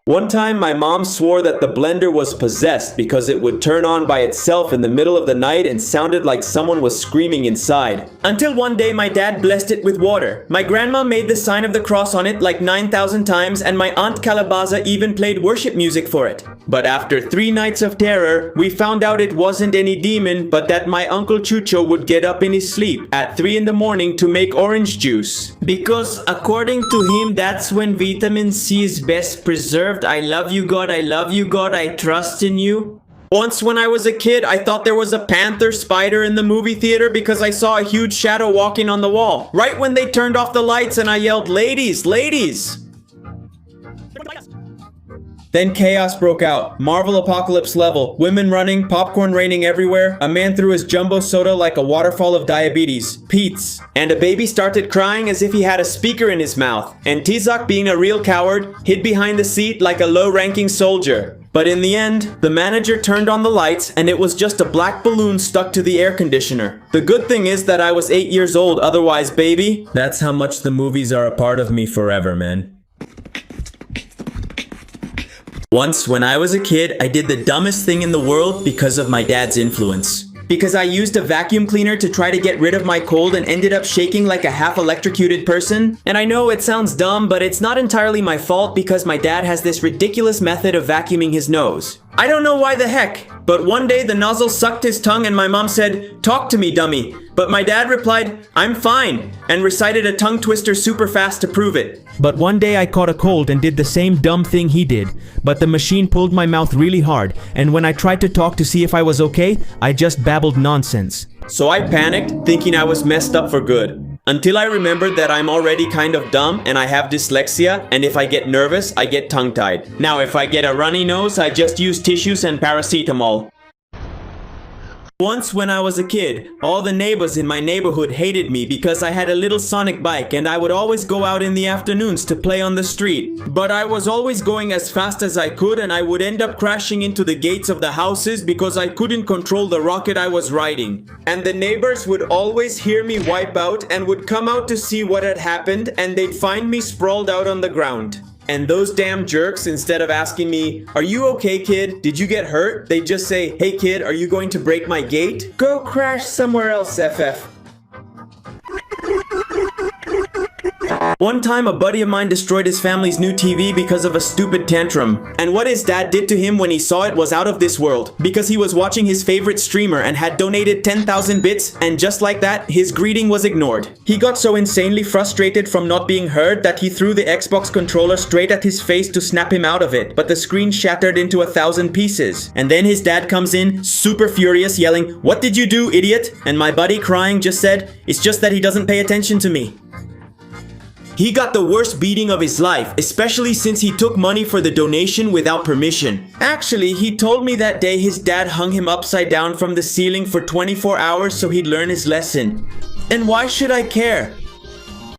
One time my mom swore that the blender was possessed because it would turn on by itself in the middle of the night and sounded like someone was screaming inside. Until one day my dad blessed it with water. My grandma made the sign of the cross on it like 9,000 times, and my aunt Calabaza even played worship music for it. But after 3 nights of terror, we found out it wasn't any demon, but that my Uncle Chucho would get up in his sleep at 3 in the morning to make orange juice. Because according to him, that's when vitamin C is best preserved. I love you, God, I love you, God, I trust in you. Once when I was a kid, I thought there was a panther spider in the movie theater because I saw a huge shadow walking on the wall. Right when they turned off the lights and I yelled, "Ladies, ladies!" Then chaos broke out. Marvel apocalypse level. Women running, popcorn raining everywhere. A man threw his jumbo soda like a waterfall of diabetes. Pete's. And a baby started crying as if he had a speaker in his mouth. And Tizak, being a real coward, hid behind the seat like a low-ranking soldier. But in the end, the manager turned on the lights and it was just a black balloon stuck to the air conditioner. The good thing is that I was 8 years old, otherwise, baby, that's how much the movies are a part of me forever, man. Once, when I was a kid, I did the dumbest thing in the world because of my dad's influence. Because I used a vacuum cleaner to try to get rid of my cold and ended up shaking like a half-electrocuted person. And I know it sounds dumb, but it's not entirely my fault because my dad has this ridiculous method of vacuuming his nose. I don't know why the heck, but one day the nozzle sucked his tongue and my mom said, "Talk to me, dummy." But my dad replied, "I'm fine," and recited a tongue twister super fast to prove it. But one day I caught a cold and did the same dumb thing he did, but the machine pulled my mouth really hard, and when I tried to talk to see if I was okay, I just babbled nonsense. So I panicked, thinking I was messed up for good. Until I remembered that I'm already kind of dumb and I have dyslexia, and if I get nervous, I get tongue-tied. Now if I get a runny nose, I just use tissues and paracetamol. Once when I was a kid, all the neighbors in my neighborhood hated me because I had a little Sonic bike and I would always go out in the afternoons to play on the street. But I was always going as fast as I could and I would end up crashing into the gates of the houses because I couldn't control the rocket I was riding. And the neighbors would always hear me wipe out and would come out to see what had happened and they'd find me sprawled out on the ground. And those damn jerks, instead of asking me, "Are you okay, kid? Did you get hurt?" They'd just say, "Hey kid, are you going to break my gate? Go crash somewhere else, FF." One time, a buddy of mine destroyed his family's new TV because of a stupid tantrum. And what his dad did to him when he saw it was out of this world. Because he was watching his favorite streamer and had donated 10,000 bits, and just like that, his greeting was ignored. He got so insanely frustrated from not being heard that he threw the Xbox controller straight at his face to snap him out of it, but the screen shattered into 1,000 pieces. And then his dad comes in, super furious, yelling, "What did you do, idiot?" And my buddy, crying, just said, "It's just that he doesn't pay attention to me." He got the worst beating of his life, especially since he took money for the donation without permission. Actually, he told me that day his dad hung him upside down from the ceiling for 24 hours so he'd learn his lesson. And why should I care?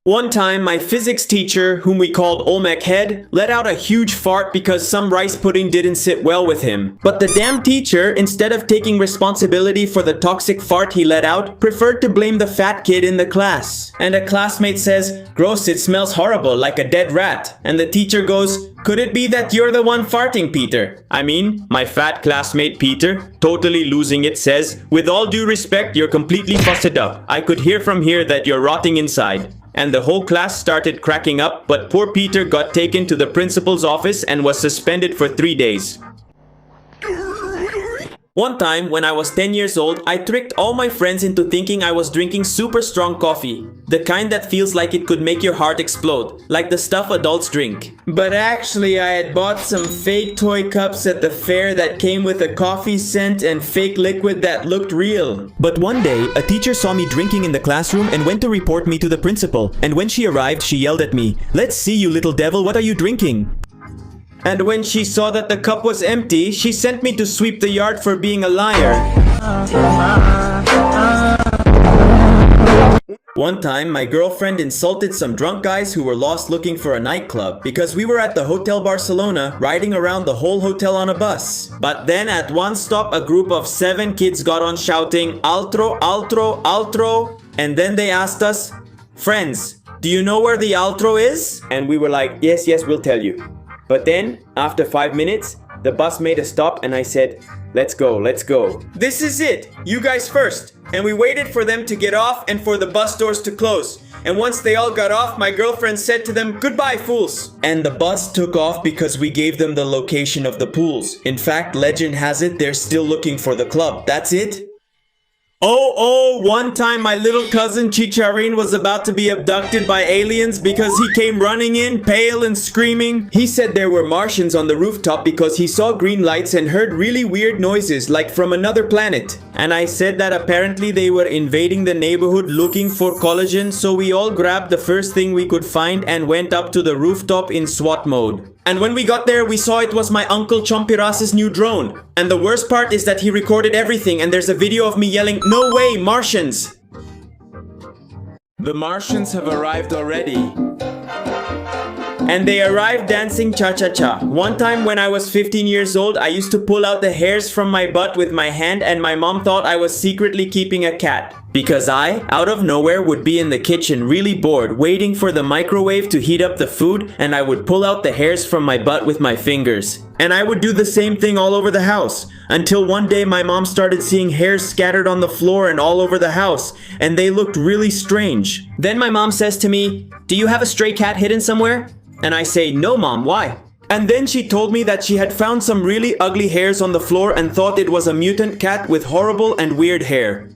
One time, my physics teacher, whom we called Olmec Head, let out a huge fart because some rice pudding didn't sit well with him. But the damn teacher, instead of taking responsibility for the toxic fart he let out, preferred to blame the fat kid in the class. And a classmate says, "Gross, it smells horrible, like a dead rat." And the teacher goes, "Could it be that you're the one farting, Peter?" I mean, my fat classmate Peter, totally losing it, says, "With all due respect, you're completely busted up. I could hear from here that you're rotting inside." And the whole class started cracking up, but poor Peter got taken to the principal's office and was suspended for 3 days. One time, when I was 10 years old, I tricked all my friends into thinking I was drinking super strong coffee. The kind that feels like it could make your heart explode, like the stuff adults drink. But actually, I had bought some fake toy cups at the fair that came with a coffee scent and fake liquid that looked real. But one day, a teacher saw me drinking in the classroom and went to report me to the principal. And when she arrived, she yelled at me, "Let's see, you little devil, what are you drinking?" And when she saw that the cup was empty, she sent me to sweep the yard for being a liar. One time, my girlfriend insulted some drunk guys who were lost looking for a nightclub because we were at the Hotel Barcelona riding around the whole hotel on a bus. But then at one stop, a group of 7 kids got on shouting, "Altro, altro, altro," and then they asked us, "Friends, do you know where the altro is?" And we were like, yes, we'll tell you. But then, after 5 minutes, the bus made a stop and I said, let's go. This is it, you guys first. And we waited for them to get off and for the bus doors to close. And once they all got off, my girlfriend said to them, "Goodbye, fools." And the bus took off because we gave them the location of the pools. In fact, legend has it they're still looking for the club. That's it. One time my little cousin Chicharin was about to be abducted by aliens because he came running in, pale and screaming. He said there were Martians on the rooftop because he saw green lights and heard really weird noises like from another planet. And I said that apparently they were invading the neighborhood looking for collagen, so we all grabbed the first thing we could find and went up to the rooftop in SWAT mode. And when we got there, we saw it was my uncle Chompiras's new drone. And the worst part is that he recorded everything and there's a video of me yelling, "No way, Martians!" The Martians have arrived already. And they arrived dancing cha-cha-cha. One time when I was 15 years old, I used to pull out the hairs from my butt with my hand and my mom thought I was secretly keeping a cat. Because I, out of nowhere, would be in the kitchen really bored, waiting for the microwave to heat up the food, and I would pull out the hairs from my butt with my fingers. And I would do the same thing all over the house. Until one day my mom started seeing hairs scattered on the floor and all over the house, and they looked really strange. Then my mom says to me, "Do you have a stray cat hidden somewhere?" And I say, "No, Mom, why?" And then she told me that she had found some really ugly hairs on the floor and thought it was a mutant cat with horrible and weird hair.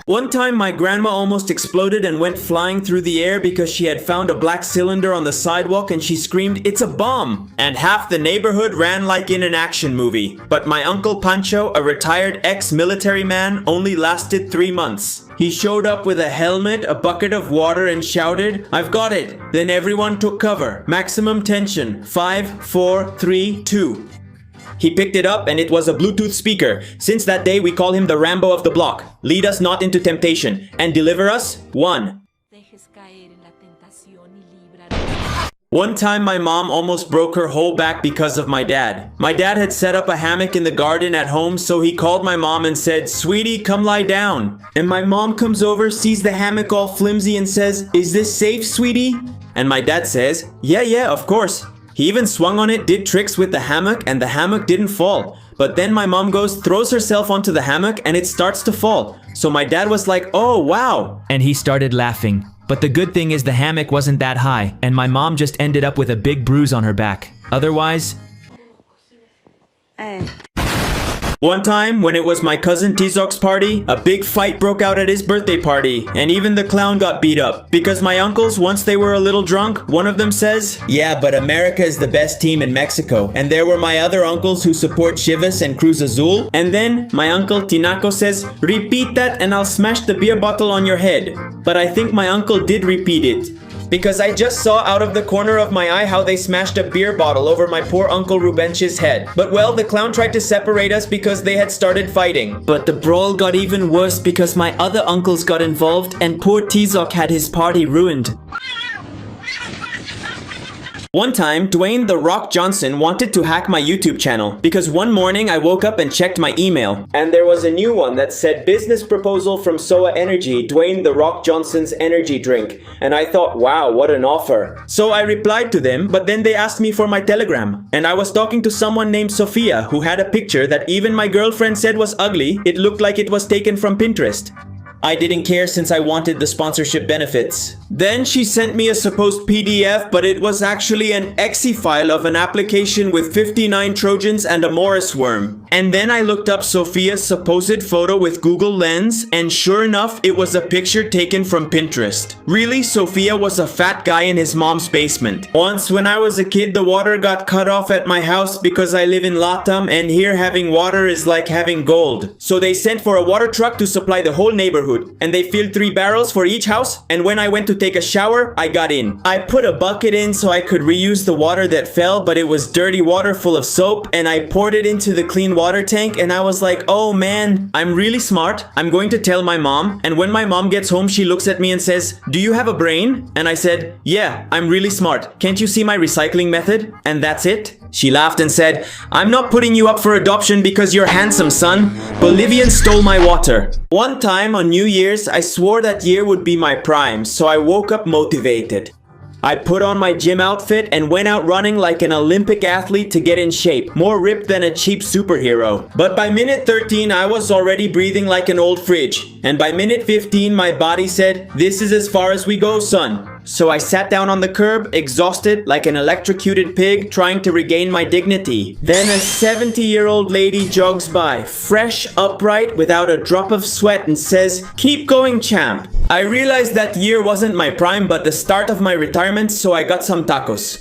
One time my grandma almost exploded and went flying through the air because she had found a black cylinder on the sidewalk and she screamed, "It's a bomb!" And half the neighborhood ran like in an action movie. But my uncle Pancho, a retired ex-military man, only lasted 3 months. He showed up with a helmet, a bucket of water and shouted, "I've got it!" Then everyone took cover. Maximum tension. 5, 4, 3, 2. He picked it up and it was a Bluetooth speaker. Since that day we call him the Rambo of the block. Lead us not into temptation and deliver us 1. One time my mom almost broke her whole back because of my dad. My dad had set up a hammock in the garden at home, so he called my mom and said, "Sweetie, come lie down." And my mom comes over, sees the hammock all flimsy and says, "Is this safe, sweetie?" And my dad says, Yeah, of course." He even swung on it, did tricks with the hammock, and the hammock didn't fall. But then my mom throws herself onto the hammock and it starts to fall. So my dad was like, "Oh, wow." And he started laughing. But the good thing is the hammock wasn't that high, and my mom just ended up with a big bruise on her back. Otherwise... One time, when it was my cousin Tizok's party, a big fight broke out at his birthday party, and even the clown got beat up. Because my uncles, once they were a little drunk, one of them says, "Yeah, but America is the best team in Mexico." And there were my other uncles who support Chivas and Cruz Azul. And then my uncle Tinaco says, "Repeat that and I'll smash the beer bottle on your head." But I think my uncle did repeat it. Because I just saw out of the corner of my eye how they smashed a beer bottle over my poor Uncle Rubench's head. But well, the clown tried to separate us because they had started fighting. But the brawl got even worse because my other uncles got involved and poor Tizok had his party ruined. One time, Dwayne "The Rock" Johnson wanted to hack my YouTube channel because one morning I woke up and checked my email and there was a new one that said business proposal from SOA Energy, Dwayne "The Rock" Johnson's energy drink. And I thought, wow, what an offer. So I replied to them, but then they asked me for my Telegram. And I was talking to someone named Sophia who had a picture that even my girlfriend said was ugly. It looked like it was taken from Pinterest. I didn't care since I wanted the sponsorship benefits. Then she sent me a supposed PDF, but it was actually an exe file of an application with 59 Trojans and a Morris worm. And then I looked up Sophia's supposed photo with Google Lens, and sure enough, it was a picture taken from Pinterest. Really, Sophia was a fat guy in his mom's basement. Once when I was a kid, the water got cut off at my house because I live in Latam, and here having water is like having gold. So they sent for a water truck to supply the whole neighborhood. And they filled 3 barrels for each house, and when I went to take a shower, I got in. I put a bucket in so I could reuse the water that fell, but it was dirty water full of soap, and I poured it into the clean water tank, and I was like, oh man, I'm really smart. I'm going to tell my mom. And when my mom gets home, she looks at me and says, "Do you have a brain?" And I said, "Yeah, I'm really smart. Can't you see my recycling method?" And that's it. She laughed and said, "I'm not putting you up for adoption because you're handsome, son. Bolivians stole my water." One time on New Year's, I swore that year would be my prime, so I woke up motivated. I put on my gym outfit and went out running like an Olympic athlete to get in shape, more ripped than a cheap superhero. But by minute 13, I was already breathing like an old fridge. And by minute 15, my body said, "This is as far as we go, son." So I sat down on the curb, exhausted, like an electrocuted pig, trying to regain my dignity. Then a 70-year-old lady jogs by, fresh, upright, without a drop of sweat, and says, "Keep going, champ." I realized that year wasn't my prime, but the start of my retirement, so I got some tacos.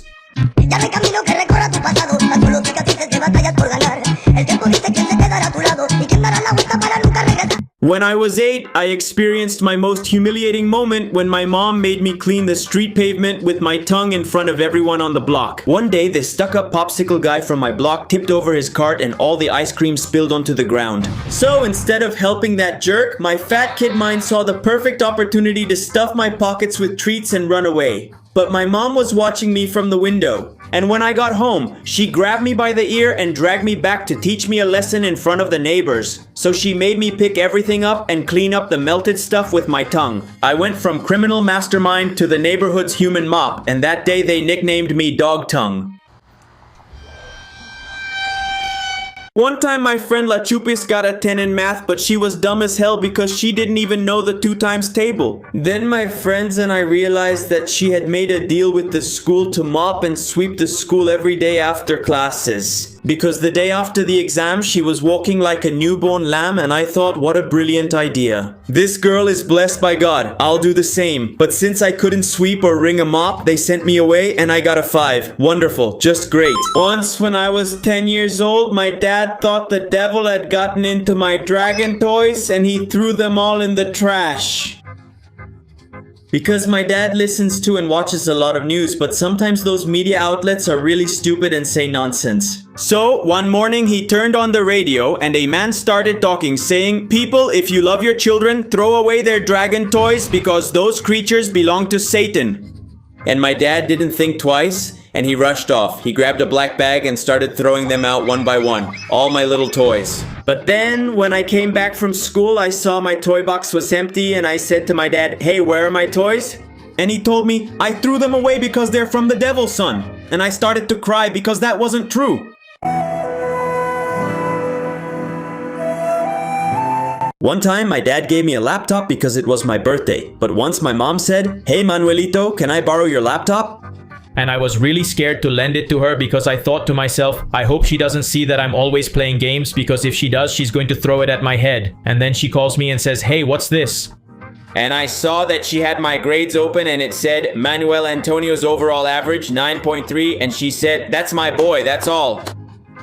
Ya no hay camino que recorra tu pasado, a todos los cicatrices que batallas por ganar. El tiempo dice quién se quedará a tu lado y quién dará la vuelta para nunca regresar. When I was 8, I experienced my most humiliating moment when my mom made me clean the street pavement with my tongue in front of everyone on the block. One day, this stuck-up popsicle guy from my block tipped over his cart and all the ice cream spilled onto the ground. So instead of helping that jerk, my fat kid mind saw the perfect opportunity to stuff my pockets with treats and run away. But my mom was watching me from the window. And when I got home, she grabbed me by the ear and dragged me back to teach me a lesson in front of the neighbors. So she made me pick everything up and clean up the melted stuff with my tongue. I went from criminal mastermind to the neighborhood's human mop, and that day they nicknamed me Dog Tongue. One time my friend La Chupis got a 10 in math, but she was dumb as hell because she didn't even know the 2 times table. Then my friends and I realized that she had made a deal with the school to mop and sweep the school every day after classes. Because the day after the exam, she was walking like a newborn lamb, and I thought, what a brilliant idea. This girl is blessed by God. I'll do the same. But since I couldn't sweep or wring a mop, they sent me away and I got a 5. Wonderful. Just great. Once when I was 10 years old, my dad thought the devil had gotten into my dragon toys and he threw them all in the trash. Because my dad listens to and watches a lot of news, but sometimes those media outlets are really stupid and say nonsense. So, one morning he turned on the radio and a man started talking, saying, "People, if you love your children, throw away their dragon toys because those creatures belong to Satan." And my dad didn't think twice, and he rushed off. He grabbed a black bag and started throwing them out one by one. All my little toys. But then, when I came back from school, I saw my toy box was empty and I said to my dad, "Hey, where are my toys?" And he told me, "I threw them away because they're from the devil, son." And I started to cry because that wasn't true. One time, my dad gave me a laptop because it was my birthday. But once my mom said, "Hey, Manuelito, can I borrow your laptop?" And I was really scared to lend it to her because I thought to myself, I hope she doesn't see that I'm always playing games, because if she does, she's going to throw it at my head. And then she calls me and says, "Hey, what's this?" And I saw that she had my grades open and it said Manuel Antonio's overall average 9.3, and she said, "That's my boy, that's all."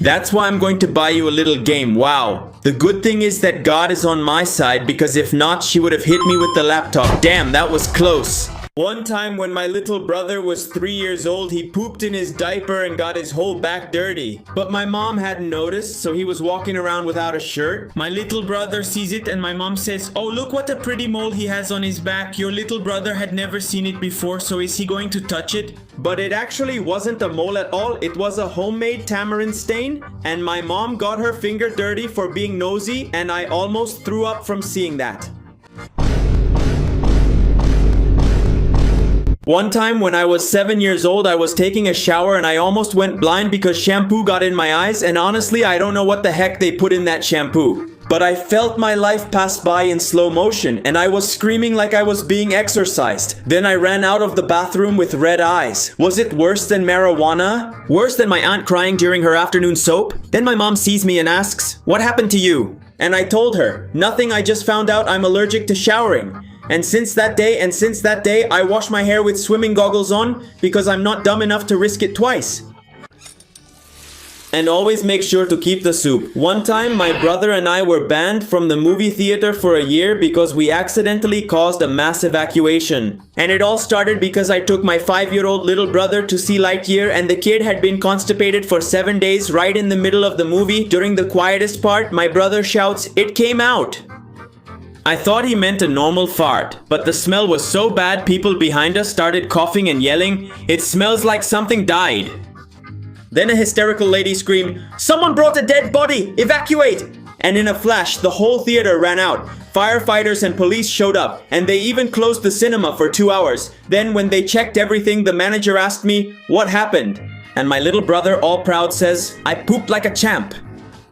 That's why I'm going to buy you a little game. Wow. The good thing is that God is on my side, because if not, she would have hit me with the laptop. Damn, that was close. One time when my little brother was 3 years old, he pooped in his diaper and got his whole back dirty. But my mom hadn't noticed, so he was walking around without a shirt. My little brother sees it and my mom says, "Oh, look what a pretty mole he has on his back. Your little brother had never seen it before, so is he going to touch it?" But it actually wasn't a mole at all. It was a homemade tamarind stain, and my mom got her finger dirty for being nosy, and I almost threw up from seeing that. One time when I was 7 years old, I was taking a shower and I almost went blind because shampoo got in my eyes, and honestly, I don't know what the heck they put in that shampoo. But I felt my life pass by in slow motion and I was screaming like I was being exorcised. Then I ran out of the bathroom with red eyes. Was it worse than marijuana? Worse than my aunt crying during her afternoon soap? Then my mom sees me and asks, "What happened to you?" And I told her, "Nothing, I just found out I'm allergic to showering." And since that day, I wash my hair with swimming goggles on because I'm not dumb enough to risk it twice. And always make sure to keep the soup. One time, my brother and I were banned from the movie theater for a year because we accidentally caused a mass evacuation. And it all started because I took my 5-year-old little brother to see Lightyear, and the kid had been constipated for 7 days. Right in the middle of the movie, during the quietest part, my brother shouts, "It came out!" I thought he meant a normal fart, but the smell was so bad people behind us started coughing and yelling, "It smells like something died." Then a hysterical lady screamed, "Someone brought a dead body! Evacuate!" And in a flash, the whole theater ran out. Firefighters and police showed up, and they even closed the cinema for 2 hours. Then when they checked everything, the manager asked me, "What happened?" And my little brother, all proud, says, "I pooped like a champ."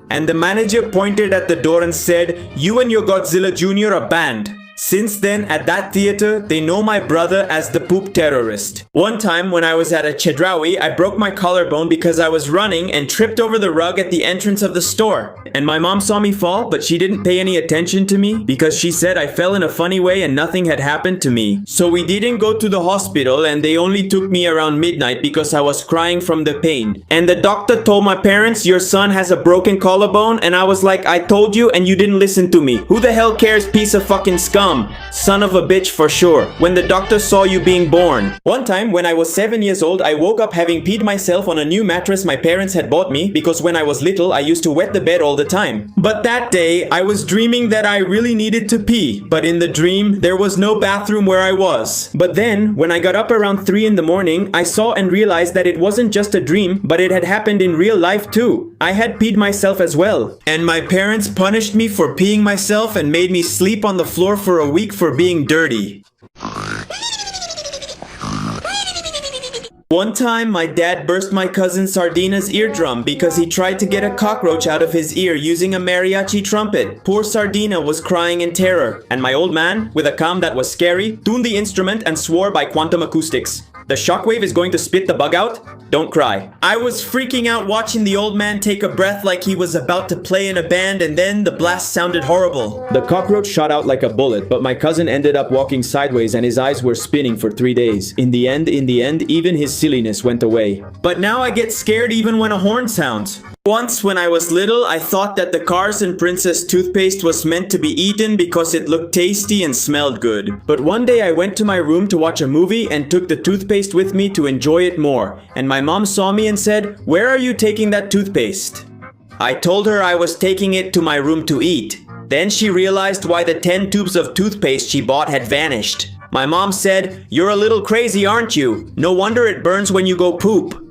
And the manager pointed at the door and said, "You and your Godzilla Jr. are banned." Since then, at that theater, they know my brother as the poop terrorist. One time when I was at a Chedraui, I broke my collarbone because I was running and tripped over the rug at the entrance of the store. And my mom saw me fall, but she didn't pay any attention to me because she said I fell in a funny way and nothing had happened to me. So we didn't go to the hospital and they only took me around midnight because I was crying from the pain. And the doctor told my parents, your son has a broken collarbone, and I was like, I told you and you didn't listen to me. Who the hell cares, piece of fucking scum? Son of a bitch for sure. When the doctor saw you being born. One time when I was 7 years old, I woke up having peed myself on a new mattress my parents had bought me because when I was little, I used to wet the bed all the time. But that day, I was dreaming that I really needed to pee. But in the dream, there was no bathroom where I was. But then, when I got up around 3 in the morning, I saw and realized that it wasn't just a dream, but it had happened in real life too. I had peed myself as well. And my parents punished me for peeing myself and made me sleep on the floor for a week for being dirty. One time, my dad burst my cousin Sardina's eardrum because he tried to get a cockroach out of his ear using a mariachi trumpet. Poor Sardina was crying in terror, and my old man, with a calm that was scary, tuned the instrument and swore by quantum acoustics. The shockwave is going to spit the bug out? Don't cry. I was freaking out watching the old man take a breath like he was about to play in a band, and then the blast sounded horrible. The cockroach shot out like a bullet, but my cousin ended up walking sideways and his eyes were spinning for 3 days. In the end, even his silliness went away. But now I get scared even when a horn sounds. Once when I was little, I thought that the Cars and Princess toothpaste was meant to be eaten because it looked tasty and smelled good. But one day I went to my room to watch a movie and took the toothpaste with me to enjoy it more. And my mom saw me and said, "Where are you taking that toothpaste?" I told her I was taking it to my room to eat. Then she realized why the 10 tubes of toothpaste she bought had vanished. My mom said, "You're a little crazy, aren't you? No wonder it burns when you go poop."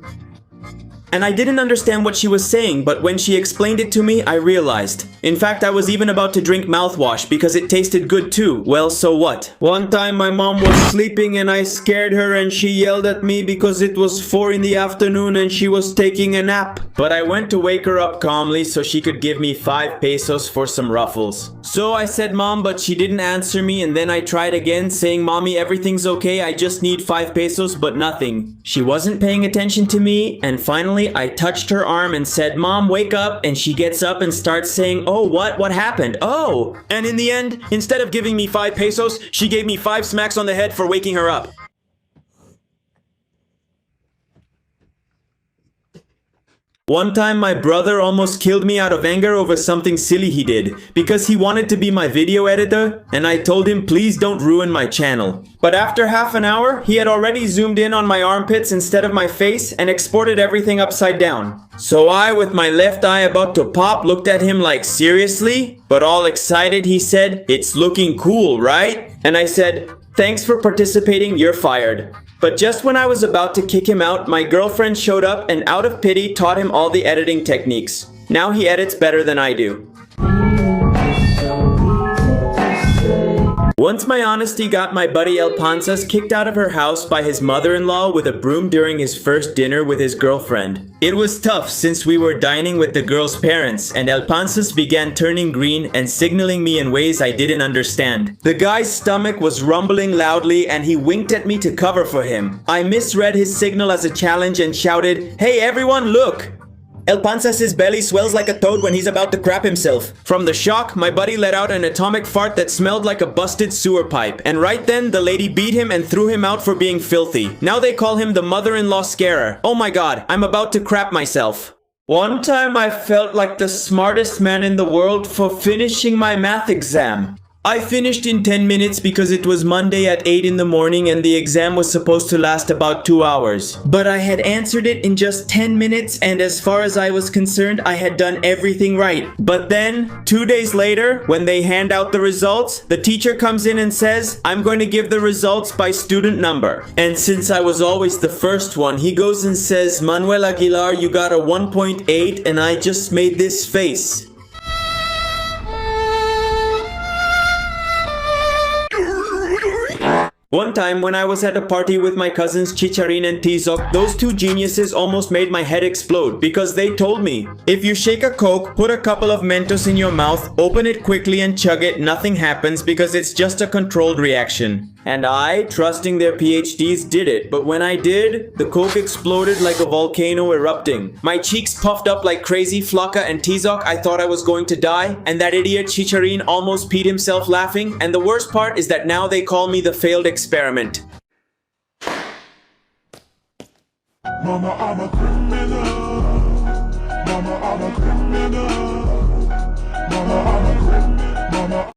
And I didn't understand what she was saying, but when she explained it to me, I realized. In fact, I was even about to drink mouthwash because it tasted good too. Well, so what? One time my mom was sleeping and I scared her and she yelled at me because it was 4 in the afternoon and she was taking a nap. But I went to wake her up calmly so she could give me 5 pesos for some ruffles. So I said, "Mom," but she didn't answer me, and then I tried again saying, "Mommy, everything's okay, I just need 5 pesos," but nothing. She wasn't paying attention to me, and finally I touched her arm and said, "Mom, wake up," and she gets up and starts saying, "Oh, what happened? Oh!" And in the end, instead of giving me 5 pesos, she gave me 5 smacks on the head for waking her up. One time my brother almost killed me out of anger over something silly he did, because he wanted to be my video editor, and I told him please don't ruin my channel. But after half an hour, he had already zoomed in on my armpits instead of my face and exported everything upside down. So I, with my left eye about to pop, looked at him like, "Seriously?" But all excited he said, "It's looking cool, right?" And I said, "Thanks for participating, you're fired." But just when I was about to kick him out, my girlfriend showed up and out of pity taught him all the editing techniques. Now he edits better than I do. Once my honesty got my buddy El Panzas kicked out of her house by his mother-in-law with a broom during his first dinner with his girlfriend. It was tough since we were dining with the girl's parents, and El Panzas began turning green and signaling me in ways I didn't understand. The guy's stomach was rumbling loudly and he winked at me to cover for him. I misread his signal as a challenge and shouted, "Hey everyone, look!" El Panzas' belly swells like a toad when he's about to crap himself. From the shock, my buddy let out an atomic fart that smelled like a busted sewer pipe. And right then, the lady beat him and threw him out for being filthy. Now they call him the mother-in-law scarer. Oh my god, I'm about to crap myself. One time I felt like the smartest man in the world for finishing my math exam. I finished in 10 minutes because it was Monday at 8 in the morning and the exam was supposed to last about 2 hours. But I had answered it in just 10 minutes and as far as I was concerned, I had done everything right. But then, 2 days later, when they hand out the results, the teacher comes in and says, "I'm going to give the results by student number." And since I was always the first one, he goes and says, "Manuel Aguilar, you got a 1.8 and I just made this face." One time when I was at a party with my cousins Chicharin and Tizok, those two geniuses almost made my head explode because they told me, if you shake a Coke, put a couple of Mentos in your mouth, open it quickly and chug it, nothing happens because it's just a controlled reaction. And I, trusting their PhDs, did it. But when I did, the Coke exploded like a volcano erupting. My cheeks puffed up like crazy. Flocka and Tizok, I thought I was going to die. And that idiot Chicharin almost peed himself laughing. And the worst part is that now they call me the failed experiment. Mama, I'm a criminal. Mama, I'm a criminal. Mama, I'm a criminal.